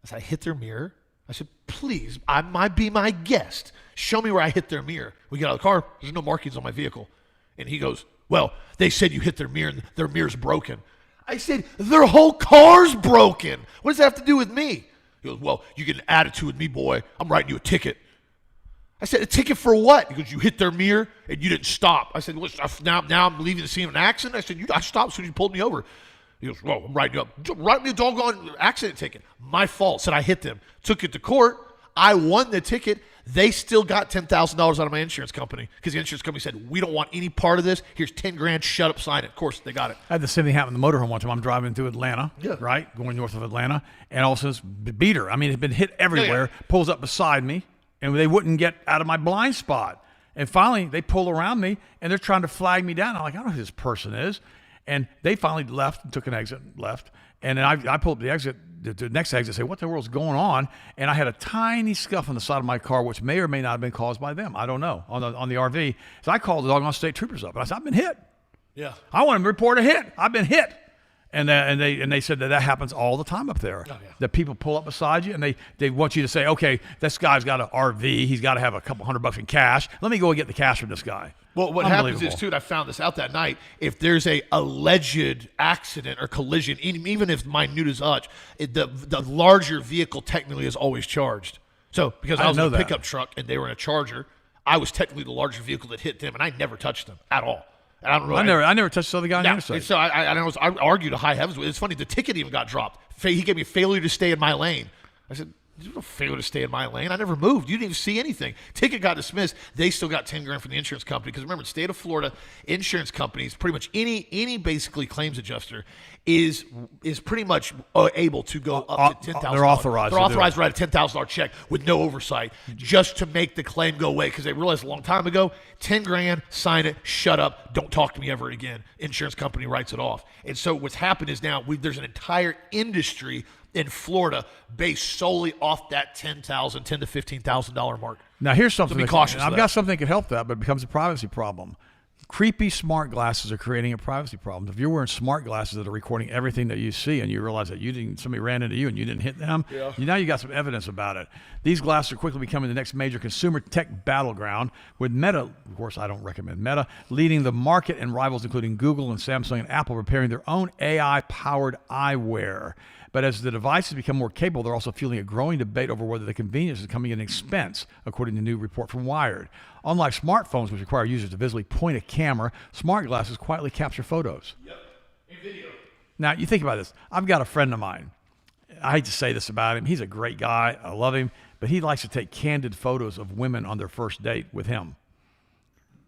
I said, I hit their mirror? I said, please, I might be my guest. Show me where I hit their mirror. We get out of the car. There's no markings on my vehicle. And he goes, well, they said you hit their mirror and their mirror's broken. I said, their whole car's broken. What does that have to do with me? He goes, well, you get an attitude with me, boy. I'm writing you a ticket. I said, a ticket for what? He goes, you hit their mirror and you didn't stop. I said, well, now I'm leaving the scene of an accident. I said, I stopped as soon as you pulled me over. He goes, well, I'm writing you up. Write me a doggone accident ticket. My fault. Said I hit them. Took it to court. I won the ticket. They still got $10,000 out of my insurance company because the insurance company said, we don't want any part of this. Here's 10 grand. Shut up, sign it. Of course, they got it. I had the same thing happen in the motorhome one time. I'm driving through Atlanta, right, going north of Atlanta, and all of a sudden, this beater. I mean, it's been hit everywhere. Pulls up beside me, and they wouldn't get out of my blind spot. And finally, they pull around me, and they're trying to flag me down. I'm like, I don't know who this person is. And they finally left, took an exit, left. And then I pulled up the exit, the next exit, say, what the world's going on? And I had a tiny scuff on the side of my car, which may or may not have been caused by them. I don't know, on the RV. So I called the doggone state troopers up, and I said, I've been hit. Yeah. I want them to report a hit. I've been hit. And they said that happens all the time up there. Oh, yeah. That people pull up beside you, and they want you to say, okay, this guy's got an RV. He's got to have a couple $100 in cash. Let me go and get the cash from this guy. Well, what happens is, too, and I found this out that night, if there's a alleged accident or collision, even if minute as such, the larger vehicle technically is always charged. So because I was in a pickup truck and they were in a Charger, I was technically the larger vehicle that hit them, and I never touched them at all. And I never touched the other guy on the other side. So I argued to high heavens with it. It's funny, the ticket even got dropped. He gave me failure to stay in my lane. I said, there's no failure to stay in my lane. I never moved. You didn't even see anything. Ticket got dismissed. They still got 10 grand from the insurance company. Because remember, the state of Florida insurance companies, pretty much any basically claims adjuster is pretty much able to go up to $10,000. They're authorized. They're authorized to write a $10,000 check with no oversight just to make the claim go away. Because they realized a long time ago, 10 grand, sign it, shut up, don't talk to me ever again. Insurance company writes it off. And so what's happened is now there's an entire industry in Florida based solely off that $10,000 to $15,000 mark. Now here's something. So be cautious. I've got something that could help that, but it becomes a privacy problem. Creepy smart glasses are creating a privacy problem. If you're wearing smart glasses that are recording everything that you see, and you realize that somebody ran into you and you didn't hit them, now you got some evidence about it. These glasses are quickly becoming the next major consumer tech battleground, with Meta, of course I don't recommend Meta, leading the market, and rivals including Google and Samsung and Apple preparing their own AI-powered eyewear. But as the devices become more capable, they're also fueling a growing debate over whether the convenience is becoming an expense, according to a new report from Wired. Unlike smartphones, which require users to visibly point a camera, smart glasses quietly capture photos. Yep, and video. Now, you think about this. I've got a friend of mine. I hate to say this about him. He's a great guy. I love him. But he likes to take candid photos of women on their first date with him.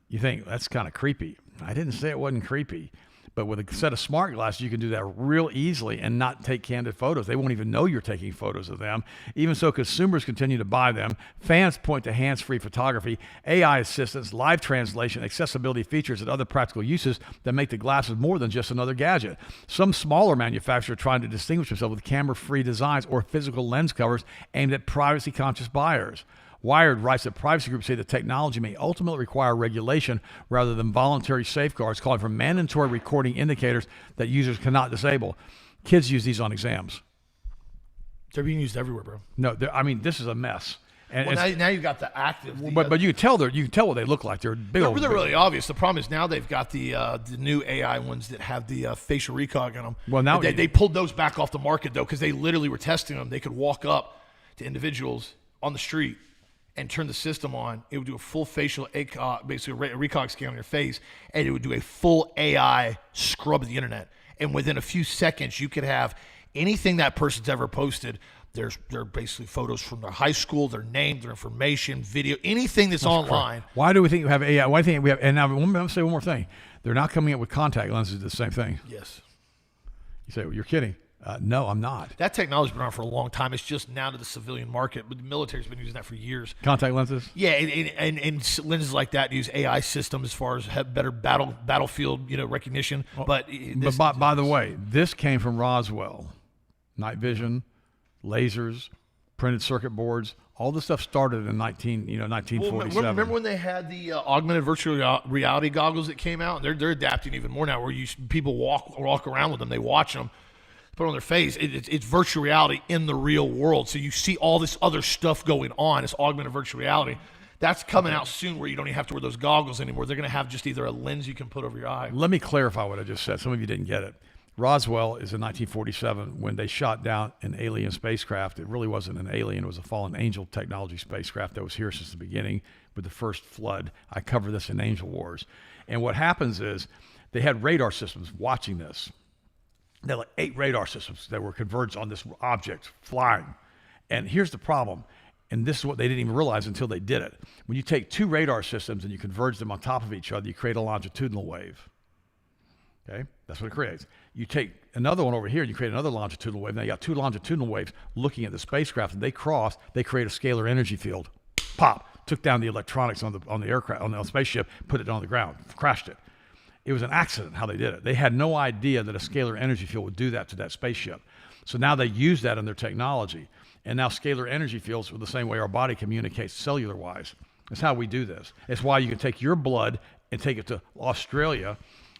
You think, that's kind of creepy. I didn't say it wasn't creepy. But with a set of smart glasses, you can do that real easily and not take candid photos. They won't even know you're taking photos of them. Even so, consumers continue to buy them. Fans point to hands-free photography, AI assistance, live translation, accessibility features, and other practical uses that make the glasses more than just another gadget. Some smaller manufacturers are trying to distinguish themselves with camera-free designs or physical lens covers aimed at privacy-conscious buyers. Wired writes that privacy groups say the technology may ultimately require regulation rather than voluntary safeguards, calling for mandatory recording indicators that users cannot disable. Kids use these on exams. They're being used everywhere, bro. No, I mean, this is a mess. And now you've got the active. But you can tell what they look like. They're big. They're really obvious. The problem is now they've got the new AI ones that have the facial recog in them. Well, now they pulled those back off the market though because they literally were testing them. They could walk up to individuals on the street and turn the system on. It would do a full facial, basically a recog scan on your face, and it would do a full AI scrub of the internet. And within a few seconds, you could have anything that person's ever posted. They're basically photos from their high school, their name, their information, video, anything that's online. Correct. Why do we think you have AI? Why do you think we have? And now I'm going to say one more thing. They're not coming up with contact lenses. The same thing. Yes. You say, well, you're kidding. No, I'm not. That technology's been around for a long time. It's just now to the civilian market, but the military's been using that for years. Contact lenses? Yeah, and lenses like that use AI systems as far as have better battlefield recognition. But by the way, this came from Roswell. Night vision, lasers, printed circuit boards. All this stuff started in 1947. Well, remember when they had the augmented virtual reality goggles that came out? They're adapting even more now, where people walk around with them. They watch them. Put on their face, it's virtual reality in the real world. So you see all this other stuff going on. It's augmented virtual reality. That's coming out soon where you don't even have to wear those goggles anymore. They're going to have just either a lens you can put over your eye. Let me clarify what I just said. Some of you didn't get it. Roswell is in 1947 when they shot down an alien spacecraft. It really wasn't an alien. It was a fallen angel technology spacecraft that was here since the beginning with the first flood. I cover this in Angel Wars. And what happens is they had radar systems watching this. They had like 8 radar systems that were converged on this object flying. And here's the problem. And this is what they didn't even realize until they did it. When you take 2 radar systems and you converge them on top of each other, you create a longitudinal wave. Okay, that's what it creates. You take another one over here and you create another longitudinal wave. Now you got 2 longitudinal waves looking at the spacecraft, and they cross. They create a scalar energy field. Pop! Took down the electronics on the aircraft, on the spaceship, put it on the ground, crashed it. It was an accident how they did it. They had no idea that a scalar energy field would do that to that spaceship. So now they use that in their technology, and now scalar energy fields are the same way our body communicates cellular-wise. That's how we do this. It's why you can take your blood and take it to Australia,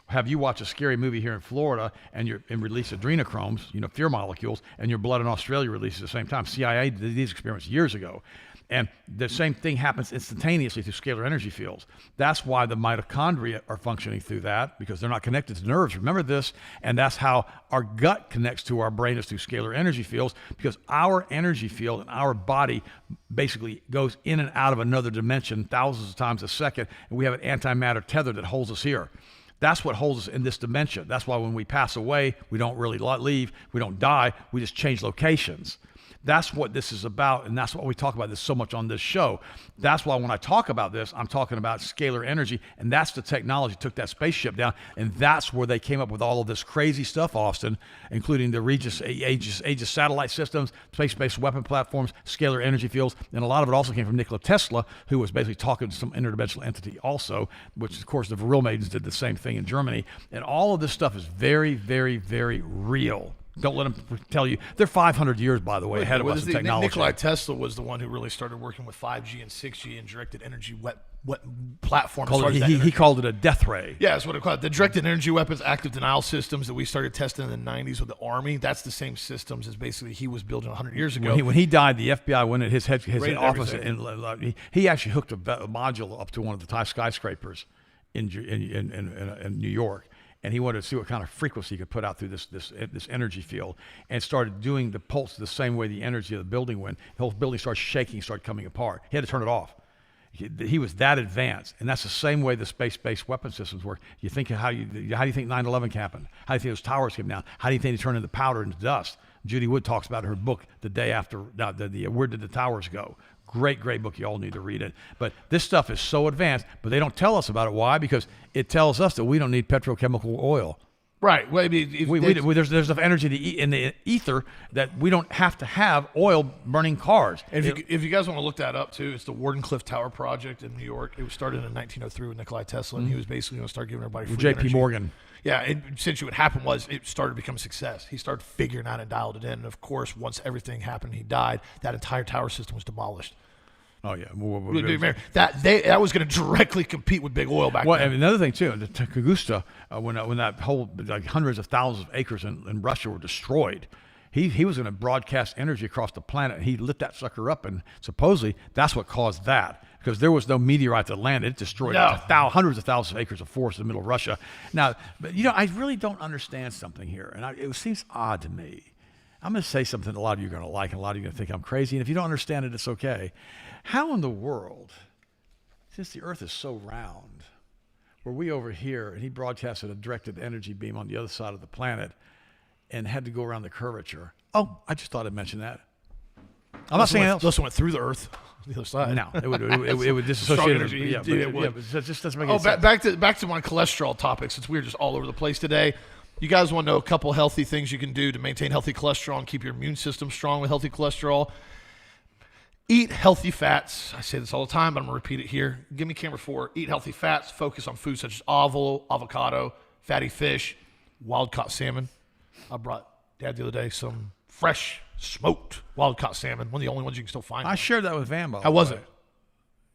have you watch a scary movie here in Florida and release adrenochromes, fear molecules, and your blood in Australia releases at the same time. CIA did these experiments years ago. And the same thing happens instantaneously through scalar energy fields. That's why the mitochondria are functioning through that, because they're not connected to nerves. Remember this. And that's how our gut connects to our brain, is through scalar energy fields, because our energy field and our body basically goes in and out of another dimension thousands of times a second. And we have an antimatter tether that holds us here. That's what holds us in this dimension. That's why when we pass away, we don't really leave. We don't die. We just change locations. That's what this is about, and that's why we talk about this so much on this show. That's why when I talk about this, I'm talking about scalar energy, and that's the technology that took that spaceship down, and that's where they came up with all of this crazy stuff, Austin, including the Aegis satellite systems, space-based weapon platforms, scalar energy fields, and a lot of it also came from Nikola Tesla, who was basically talking to some interdimensional entity also, which, of course, the Vril Maidens did the same thing in Germany, and all of this stuff is very, very, very real. Don't let them tell you. They're 500 years, by the way, ahead of us in technology. Nikola Tesla was the one who really started working with 5G and 6G and directed energy platforms. He called it a death ray. Yeah, that's what it called. The directed energy weapons, active denial systems that we started testing in the 90s with the Army, that's the same systems as basically he was building 100 years ago. When he died, the FBI went at his office, and he actually hooked a module up to one of the skyscrapers in New York. And he wanted to see what kind of frequency he could put out through this energy field, and started doing the pulse the same way the energy of the building went. The whole building started shaking, started coming apart. He had to turn it off. He was that advanced, and that's the same way the space-based weapon systems work. You think how do you think 9/11 happened? How do you think those towers came down? How do you think they turned into powder and dust? Judy Wood talks about it in her book the day after. Where did the towers go? Great book. You all need to read it. But this stuff is so advanced, but they don't tell us about it. Why? Because it tells us that we don't need petrochemical oil. Right. Well, I mean, there's enough energy in the ether that we don't have to have oil burning cars. And if you guys want to look that up too, it's the Wardenclyffe Tower Project in New York. It was started in 1903 with Nikola Tesla, and he was basically going to start giving everybody free J.P. energy. Morgan. Yeah, and essentially what happened was it started to become a success. He started figuring out and dialed it in. And of course, once everything happened, he died. That entire tower system was demolished. Oh yeah, that was going to directly compete with big oil back then. And another thing too, the Tugusta, when that whole hundreds of thousands of acres in Russia were destroyed, he was going to broadcast energy across the planet. And he lit that sucker up, and supposedly that's what caused that, because there was no meteorite that landed. It destroyed hundreds of thousands of acres of forest in the middle of Russia. Now, but I really don't understand something here, and it seems odd to me. I'm going to say something a lot of you are going to like, and a lot of you are going to think I'm crazy. And if you don't understand it, it's okay. How in the world, since the Earth is so round, were we over here, and he broadcasted a directed energy beam on the other side of the planet and had to go around the curvature? Oh, I just thought I'd mention that. I'm not saying else. This went through the Earth, the other side. No, it would disassociate energy. Yeah, it just doesn't make any sense. Back to my cholesterol topic, since we're just all over the place today. You guys want to know a couple healthy things you can do to maintain healthy cholesterol and keep your immune system strong with healthy cholesterol? Eat healthy fats. I say this all the time, but I'm going to repeat it here. Give me camera 4. Eat healthy fats. Focus on foods such as avocado, fatty fish, wild-caught salmon. I brought Dad the other day some fresh, smoked wild-caught salmon. One of the only ones you can still find. I shared that with Van. How was it?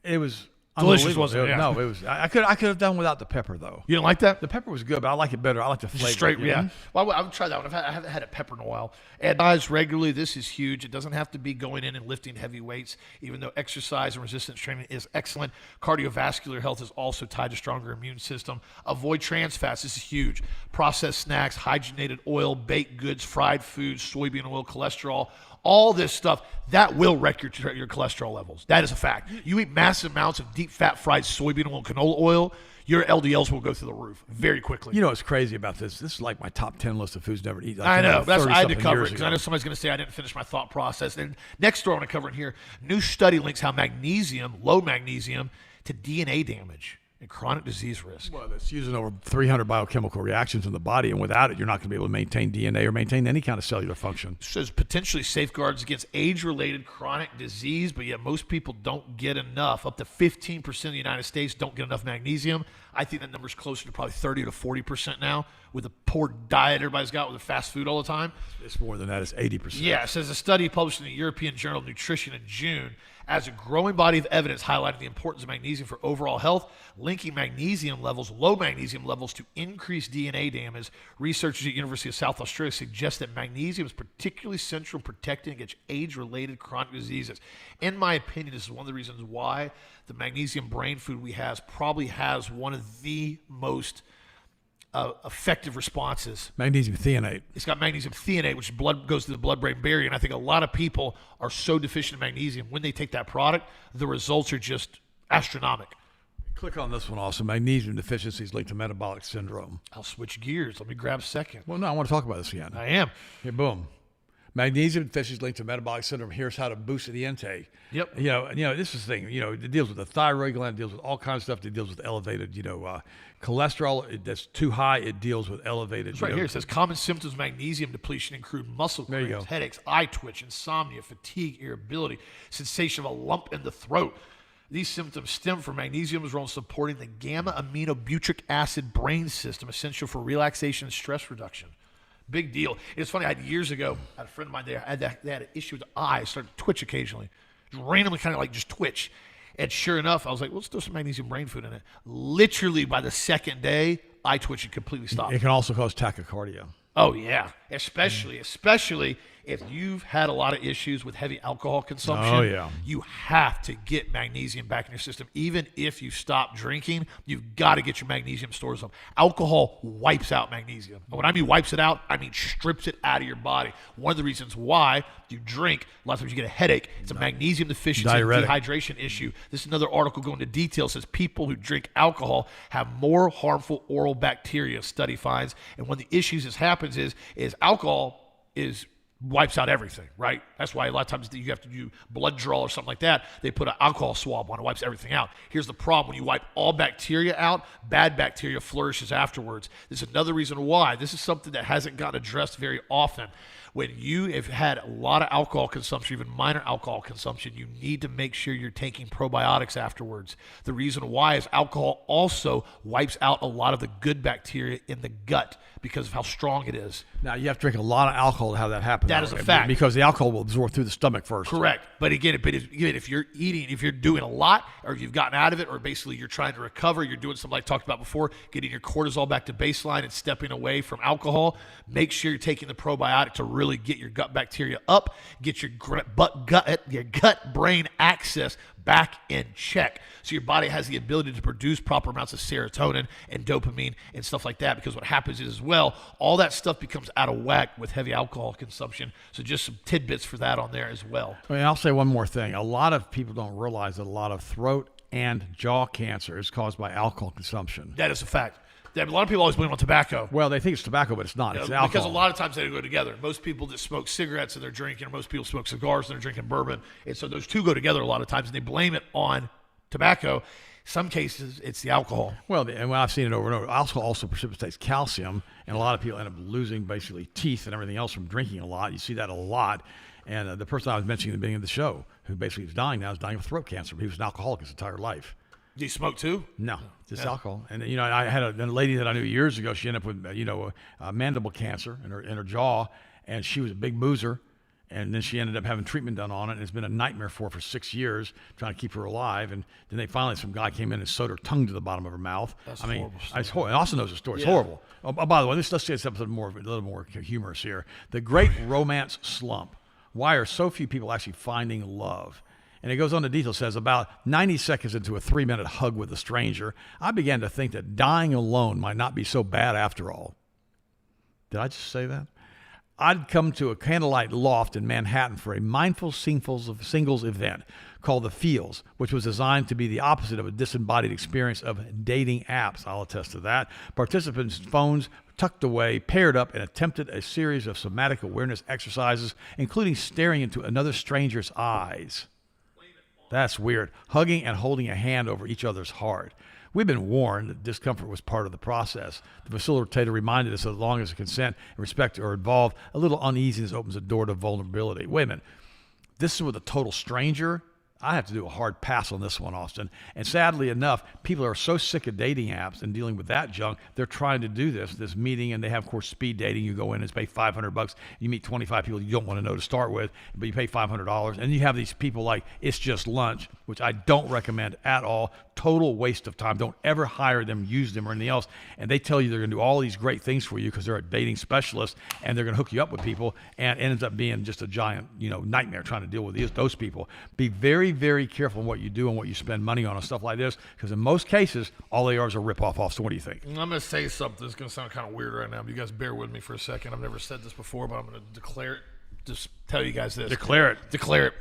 It was Delicious, Unbelievable. wasn't it? Yeah. No, it was. I could have done without the pepper though. You didn't like that? The pepper was good, but I like it better. I like the flavor. Straight, you yeah. know? Well, I would try that one. I haven't had a pepper in a while. Exercise regularly. This is huge. It doesn't have to be going in and lifting heavy weights, even though exercise and resistance training is excellent. Cardiovascular health is also tied to stronger immune system. Avoid trans fats. This is huge. Processed snacks, hydrogenated oil, baked goods, fried foods, soybean oil, cholesterol. All this stuff, that will wreck your cholesterol levels. That is a fact. You eat massive amounts of deep fat fried soybean oil and canola oil, your LDLs will go through the roof very quickly. You know what's crazy about this? This is like my top 10 list of foods never to eat. I know. That's I had to cover it because because I know somebody's going to say I didn't finish my thought process. And next story I want to cover in here, new study links how low magnesium, to DNA damage and chronic disease risk. Well, it's using over 300 biochemical reactions in the body, and without it, you're not going to be able to maintain DNA or maintain any kind of cellular function. Says potentially safeguards against age-related chronic disease, but yet most people don't get enough. Up to 15% of the United States don't get enough magnesium. I think that number's closer to probably 30 to 40% now with the poor diet everybody's got with the fast food all the time. It's more than that. It's 80%. Yeah, it says a study published in the European Journal of Nutrition in June as a growing body of evidence highlighting the importance of magnesium for overall health, linking low magnesium levels to increased DNA damage. Researchers at the University of South Australia suggest that magnesium is particularly central in protecting against age-related chronic diseases. In my opinion, this is one of the reasons why the magnesium brain food we have probably has one of the most effective responses. Magnesium threonate. It's got magnesium threonate, which goes to the blood-brain barrier. And I think a lot of people are so deficient in magnesium. When they take that product, the results are just astronomical. Click on this one also. Magnesium deficiency is linked to metabolic syndrome. I'll switch gears. Let me grab a second. Well, no, I want to talk about this again. I am. Here, boom. Magnesium deficiency is linked to metabolic syndrome. Here's how to boost the intake. Yep. You know, this is the thing. You know, it deals with the thyroid gland. It deals with all kinds of stuff. It deals with elevated, cholesterol that's too high. It deals with elevated. It's right here. It says common symptoms of magnesium depletion include muscle There you cramps, go. headaches, eye twitch, insomnia, fatigue, irritability, sensation of a lump in the throat. These symptoms stem from magnesium's role in supporting the gamma-aminobutyric acid brain system, essential for relaxation and stress reduction. Big deal. It's funny, I had years ago, I had a friend of mine there, they had an issue with the eye, started to twitch occasionally. Just randomly kind of like just twitch. And sure enough, I was like, well, let's throw some magnesium brain food in it. Literally by the second day, eye twitching completely stopped. It can also cause tachycardia. Oh, yeah. Especially if you've had a lot of issues with heavy alcohol consumption. Oh, yeah. You have to get magnesium back in your system. Even if you stop drinking, you've got to get your magnesium stores up. Alcohol wipes out magnesium. And when I mean wipes it out, I mean strips it out of your body. One of the reasons why you drink, a lot of times you get a headache. It's a magnesium deficiency and Diuretic. dehydration issue. This is another article going into detail. Says people who drink alcohol have more harmful oral bacteria, study finds. And one of the issues that happens is alcohol wipes out everything, right? That's why a lot of times you have to do blood draw or something like that. They put an alcohol swab on it, wipes everything out. Here's the problem. When you wipe all bacteria out, bad bacteria flourishes afterwards. This is another reason why. This is something that hasn't gotten addressed very often. When you have had a lot of alcohol consumption, even minor alcohol consumption, you need to make sure you're taking probiotics afterwards. The reason why is alcohol also wipes out a lot of the good bacteria in the gut because of how strong it is. Now, you have to drink a lot of alcohol to have that happen. That is a fact. Because the alcohol will absorb through the stomach first. Correct. But again, if you're eating, if you're doing a lot, or you've gotten out of it, or basically you're trying to recover, you're doing something like I talked about before, getting your cortisol back to baseline and stepping away from alcohol, make sure you're taking the probiotic to really get your gut bacteria up, get your gut-brain axis back in check. So your body has the ability to produce proper amounts of serotonin and dopamine and stuff like that, because what happens is as well, all that stuff becomes out of whack with heavy alcohol consumption. So just some tidbits for that on there as well. I mean, I'll say one more thing. A lot of people don't realize that a lot of throat and jaw cancer is caused by alcohol consumption. That is a fact. A lot of people always blame on tobacco. Well, they think it's tobacco, but it's not. It's alcohol. Because a lot of times they go together. Most people that smoke cigarettes and they're drinking, or most people smoke cigars and they're drinking bourbon. And so those two go together a lot of times, and they blame it on tobacco. Some cases, it's the alcohol. Well, and I've seen it over and over. Alcohol also precipitates calcium, and a lot of people end up losing basically teeth and everything else from drinking a lot. You see that a lot. And the person I was mentioning at the beginning of the show, who basically is dying now, is dying of throat cancer. He was an alcoholic his entire life. Do you smoke too? No, just alcohol. And I had a lady that I knew years ago. She ended up with mandible cancer in her jaw, and she was a big boozer. And then she ended up having treatment done on it, and it's been a nightmare for her for 6 years, trying to keep her alive. And then some guy came in and sewed her tongue to the bottom of her mouth. That's horrible. It's And Austin knows the story. It's horrible. Oh, by the way, let's say something a little more humorous here. The great romance slump. Why are so few people actually finding love? And it goes on to detail, says about 90 seconds into a 3-minute hug with a stranger, I began to think that dying alone might not be so bad after all. Did I just say that? I'd come to a candlelight loft in Manhattan for a mindful singles event called The Feels, which was designed to be the opposite of a disembodied experience of dating apps. I'll attest to that. Participants' phones tucked away, paired up, and attempted a series of somatic awareness exercises, including staring into another stranger's eyes. That's weird. Hugging and holding a hand over each other's heart. We've been warned that discomfort was part of the process. The facilitator reminded us that as long as consent and respect are involved, a little uneasiness opens the door to vulnerability. Wait a minute. This is with a total stranger? I have to do a hard pass on this one, Austin. And sadly enough, people are so sick of dating apps and dealing with that junk, they're trying to do this meeting, and they have, of course, speed dating. You go in and pay $500. You meet 25 people you don't want to know to start with, but you pay $500. And you have these people like, it's just lunch, which I don't recommend at all. Total waste of time. Don't ever hire them, use them, or anything else. And they tell you they're going to do all these great things for you because they're a dating specialist, and they're going to hook you up with people, and it ends up being just a giant, nightmare trying to deal with those people. Be very, very careful in what you do and what you spend money on and stuff like this, because in most cases, all they are is a rip-off. So what do you think? I'm going to say something that's going to sound kind of weird right now, but you guys bear with me for a second. I've never said this before, but I'm going to declare it. Just tell you guys this. Declare it. Declare it.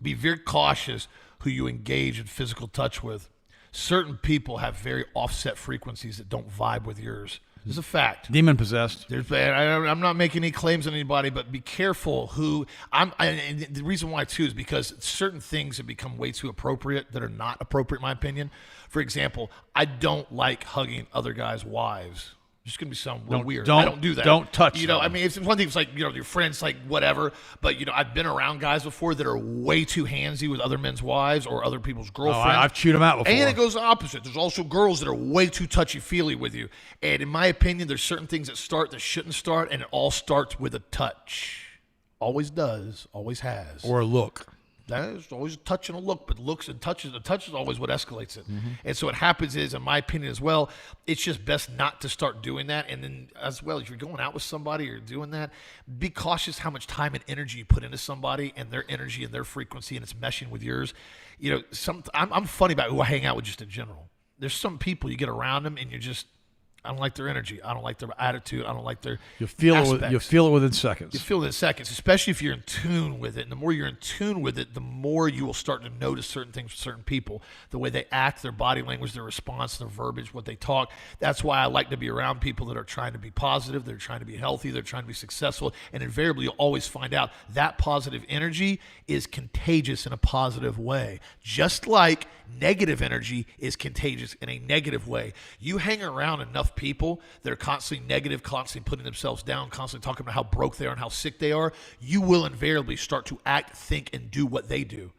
Be very cautious who you engage in physical touch with. Certain people have very offset frequencies that don't vibe with yours. This is a fact. Demon possessed. I'm not making any claims on anybody, but be careful who. And the reason why too is because certain things have become way too appropriate that are not appropriate, in my opinion. For example, I don't like hugging other guys' wives. Just gonna be something weird. I don't do that. Don't touch them. I mean, it's one thing. It's like your friends, like whatever. But I've been around guys before that are way too handsy with other men's wives or other people's girlfriends. I've chewed them out before. And it goes the opposite. There's also girls that are way too touchy-feely with you. And in my opinion, there's certain things that shouldn't start, and it all starts with a touch. Always does. Always has. Or a look. That is always a touch and a look, but looks and touches, the touch is always what escalates it. Mm-hmm. And so what happens is, in my opinion as well, it's just best not to start doing that. And then as well, if you're going out with somebody or doing that, be cautious how much time and energy you put into somebody and their energy and their frequency, and it's meshing with yours. I'm funny about who I hang out with just in general. There's some people you get around them and you're just, I don't like their energy. I don't like their attitude. I don't like their You'll feel aspects. it within seconds. You feel it in seconds, especially if you're in tune with it. And the more you're in tune with it, the more you will start to notice certain things with certain people, the way they act, their body language, their response, their verbiage, what they talk. That's why I like to be around people that are trying to be positive, they're trying to be healthy, they're trying to be successful. And invariably, you'll always find out that positive energy is contagious in a positive way. Just like negative energy is contagious in a negative way. You hang around enough people that are constantly negative, constantly putting themselves down, constantly talking about how broke they are and how sick they are, you will invariably start to act, think, and do what they do.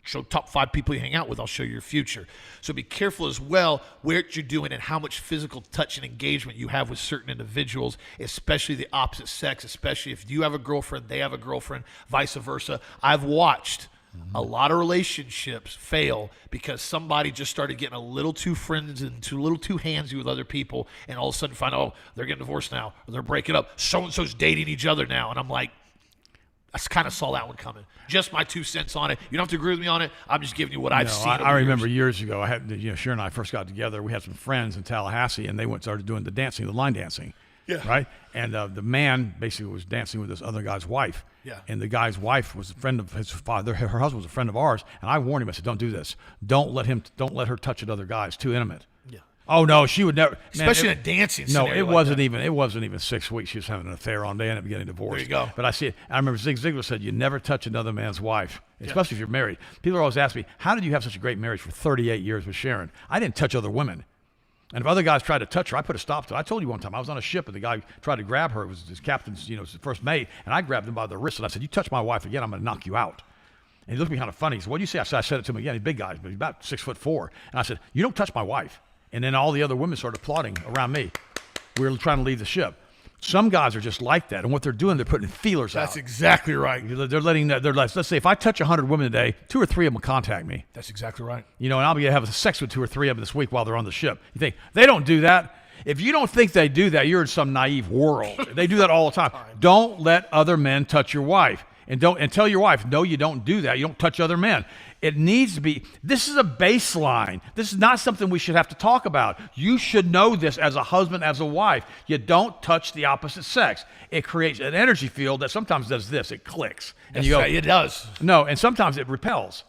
Show top 5 people you hang out with, I'll show you your future. So be careful as well what you're doing and how much physical touch and engagement you have with certain individuals, especially the opposite sex, especially if you have a girlfriend, they have a girlfriend, vice versa. I've watched a lot of relationships fail because somebody just started getting a little too friends and a little too handsy with other people, and all of a sudden find, they're getting divorced now, or they're breaking up. So-and-so's dating each other now. And I'm like, I kind of saw that one coming. Just my 2 cents on it. You don't have to agree with me on it. I'm just giving you what I've seen. I remember years ago, Sharon and I first got together. We had some friends in Tallahassee, and they started doing the line dancing. Yeah. Right? And the man basically was dancing with this other guy's wife. Yeah. And the guy's wife was a friend of his father. Her husband was a friend of ours. And I warned him. I said, don't do this. Don't let her touch another guy. It's too intimate. Yeah. Oh, no, she would never. Especially in a dancing scenario. No, it wasn't even 6 weeks. She was having an affair on. They ended up getting divorced. There you go. But I remember Zig Ziglar said, you never touch another man's wife, especially if you're married. People are always asking me, how did you have such a great marriage for 38 years with Sharon? I didn't touch other women. And if other guys tried to touch her, I put a stop to it. I told you one time, I was on a ship and the guy tried to grab her. It was his captain's, his first mate. And I grabbed him by the wrist and I said, you touch my wife again, I'm going to knock you out. And he looked at me kind of funny. He said, what do you say? I said it to him again. He's a big guy, but he's about 6'4". And I said, you don't touch my wife. And then all the other women started applauding around me. We were trying to leave the ship. Some guys are just like that, and what they're doing, they're putting feelers out. That's exactly right. They're letting that. Let's say if I touch 100 women a day, 2 or 3 of them will contact me. That's exactly right. And I'll be having sex with 2 or 3 of them this week while they're on the ship. You think they don't do that? If you don't think they do that, you're in some naive world. They do that all the time. Don't let other men touch your wife, and tell your wife, no, you don't do that. You don't touch other men. It needs to be. This is a baseline. This is not something we should have to talk about. You should know this as a husband, as a wife. You don't touch the opposite sex. It creates an energy field that sometimes does this. It clicks. And you go, it does. No, and sometimes it repels.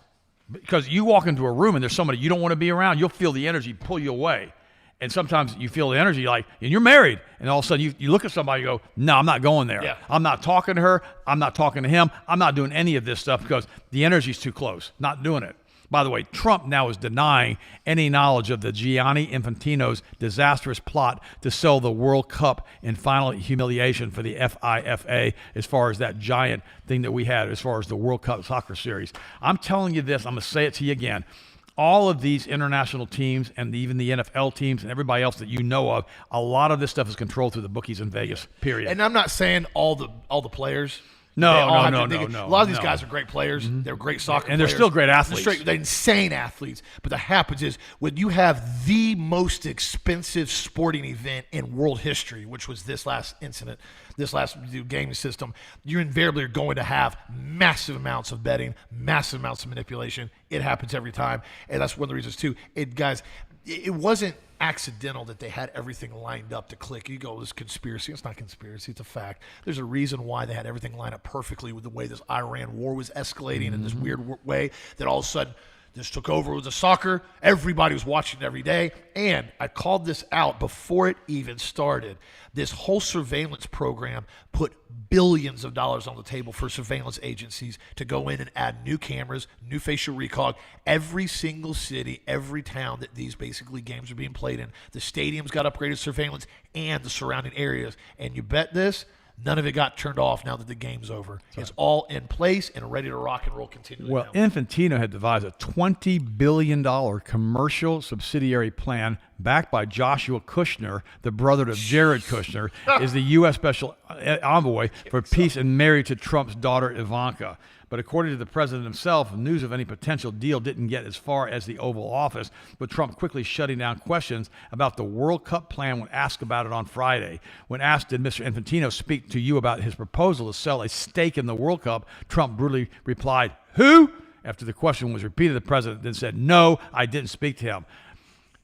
Because you walk into a room and there's somebody you don't want to be around, you'll feel the energy pull you away. And sometimes you feel the energy and you're married, and all of a sudden you look at somebody and go, no, I'm not going there. Yeah. I'm not talking to her. I'm not talking to him. I'm not doing any of this stuff because the energy's too close. Not doing it. By the way, Trump now is denying any knowledge of the Gianni Infantino's disastrous plot to sell the World Cup in final humiliation for the FIFA as far as that giant thing that we had as far as the World Cup soccer series. I'm telling you this. I'm going to say it to you again. All of these international teams and even the NFL teams and everybody else that you know of, a lot of this stuff is controlled through the bookies in Vegas, period. And I'm not saying all the players. No. A lot of these guys are great players. Mm-hmm. They're great soccer players. And they're still great athletes. They're insane athletes. But what happens is when you have the most expensive sporting event in world history, which was this last incident, this last gaming system, you're invariably going to have massive amounts of betting, massive amounts of manipulation. It happens every time. And that's one of the reasons, too. It wasn't accidental that they had everything lined up to click. You go, this conspiracy. It's not conspiracy. It's a fact. There's a reason why they had everything lined up perfectly with the way this Iran war was escalating in this weird way that all of a sudden this took over with the soccer. Everybody was watching it every day. And I called this out before it even started. This whole surveillance program put billions of dollars on the table for surveillance agencies to go in and add new cameras, new facial recog. Every single city, every town that these basically games are being played in, the stadiums got upgraded surveillance and the surrounding areas. And you bet this, none of it got turned off now that the game's over. It's all in place and ready to rock and roll continually. Well, now. Infantino had devised a $20 billion commercial subsidiary plan backed by Joshua Kushner, the brother of Jared Kushner, is the U.S. Special Envoy for Peace and married to Trump's daughter Ivanka. But according to the president himself, news of any potential deal didn't get as far as the Oval Office, with Trump quickly shutting down questions about the World Cup plan when asked about it on Friday. When asked, did Mr. Infantino speak to you about his proposal to sell a stake in the World Cup, Trump brutally replied, who? After the question was repeated, the president then said, no, I didn't speak to him.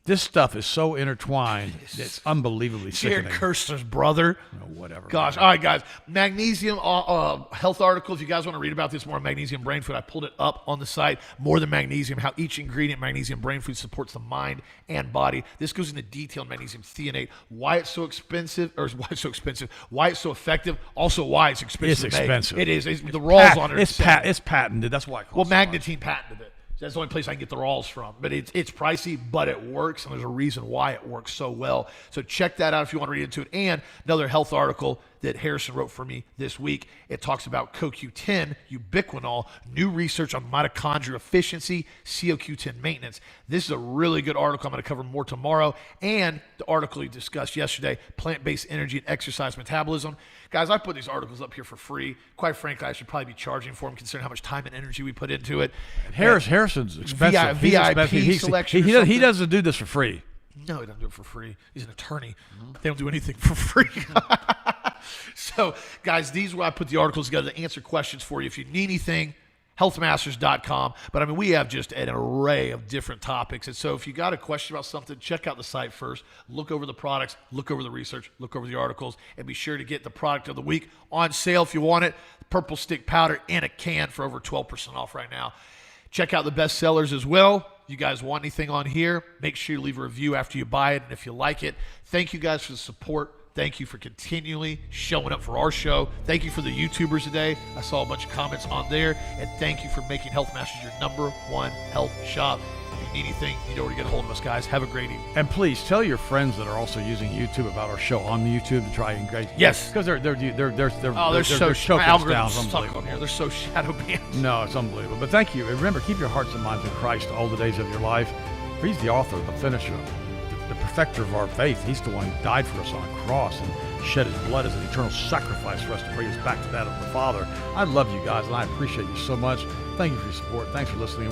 This stuff is so intertwined, it's unbelievably Jared sickening. Kushner's brother. Whatever. Gosh. Man. All right, guys. Magnesium health article. If you guys want to read about this more, magnesium brain food, I pulled it up on the site. More Than Magnesium, how each ingredient magnesium brain food supports the mind and body. This goes into detail in magnesium threonate, why it's so expensive, why it's so effective, also why it's expensive. It's expensive. It is. The raws on it. It's patented. That's why it costs so much. Magnetine patented it. That's the only place I can get the raws from. But it's pricey, but it works, and there's a reason why it works so well. So check that out if you want to read into it. And another health article that Harrison wrote for me this week. It talks about CoQ10, ubiquinol, new research on mitochondrial efficiency, CoQ10 maintenance. This is a really good article. I'm going to cover more tomorrow. And the article we discussed yesterday, plant-based energy and exercise metabolism. Guys, I put these articles up here for free. Quite frankly, I should probably be charging for them considering how much time and energy we put into it. Harrison's expensive. VIP selection. He doesn't do this for free. No, he doesn't do it for free. He's an attorney. They don't do anything for free. So, guys, these are where I put the articles together to answer questions for you. If you need anything, healthmasters.com. But, I mean, we have just an array of different topics. And so if you got a question about something, check out the site first. Look over the products. Look over the research. Look over the articles. And be sure to get the product of the week on sale if you want it. Purple stick powder in a can for over 12% off right now. Check out the best sellers as well. You guys want anything on here, make sure you leave a review after you buy it. And if you like it, thank you guys for the support. Thank you for continually showing up for our show. Thank you for the YouTubers today. I saw a bunch of comments on there. And thank you for making Health Masters your #1 health shop. If you need anything, you know where to get a hold of us, guys. Have a great evening. And please tell your friends that are also using YouTube about our show on YouTube to try and engage. Yes, because they're so my algorithms stuck on here. They're so shadow banned. No, it's unbelievable. But thank you. Remember, keep your hearts and minds in Christ all the days of your life. For He's the author, the finisher, the perfecter of our faith. He's the one who died for us on a cross. And shed his blood as an eternal sacrifice for us to bring us back to that of the Father. I love you guys, and I appreciate you so much. Thank you for your support. Thanks for listening.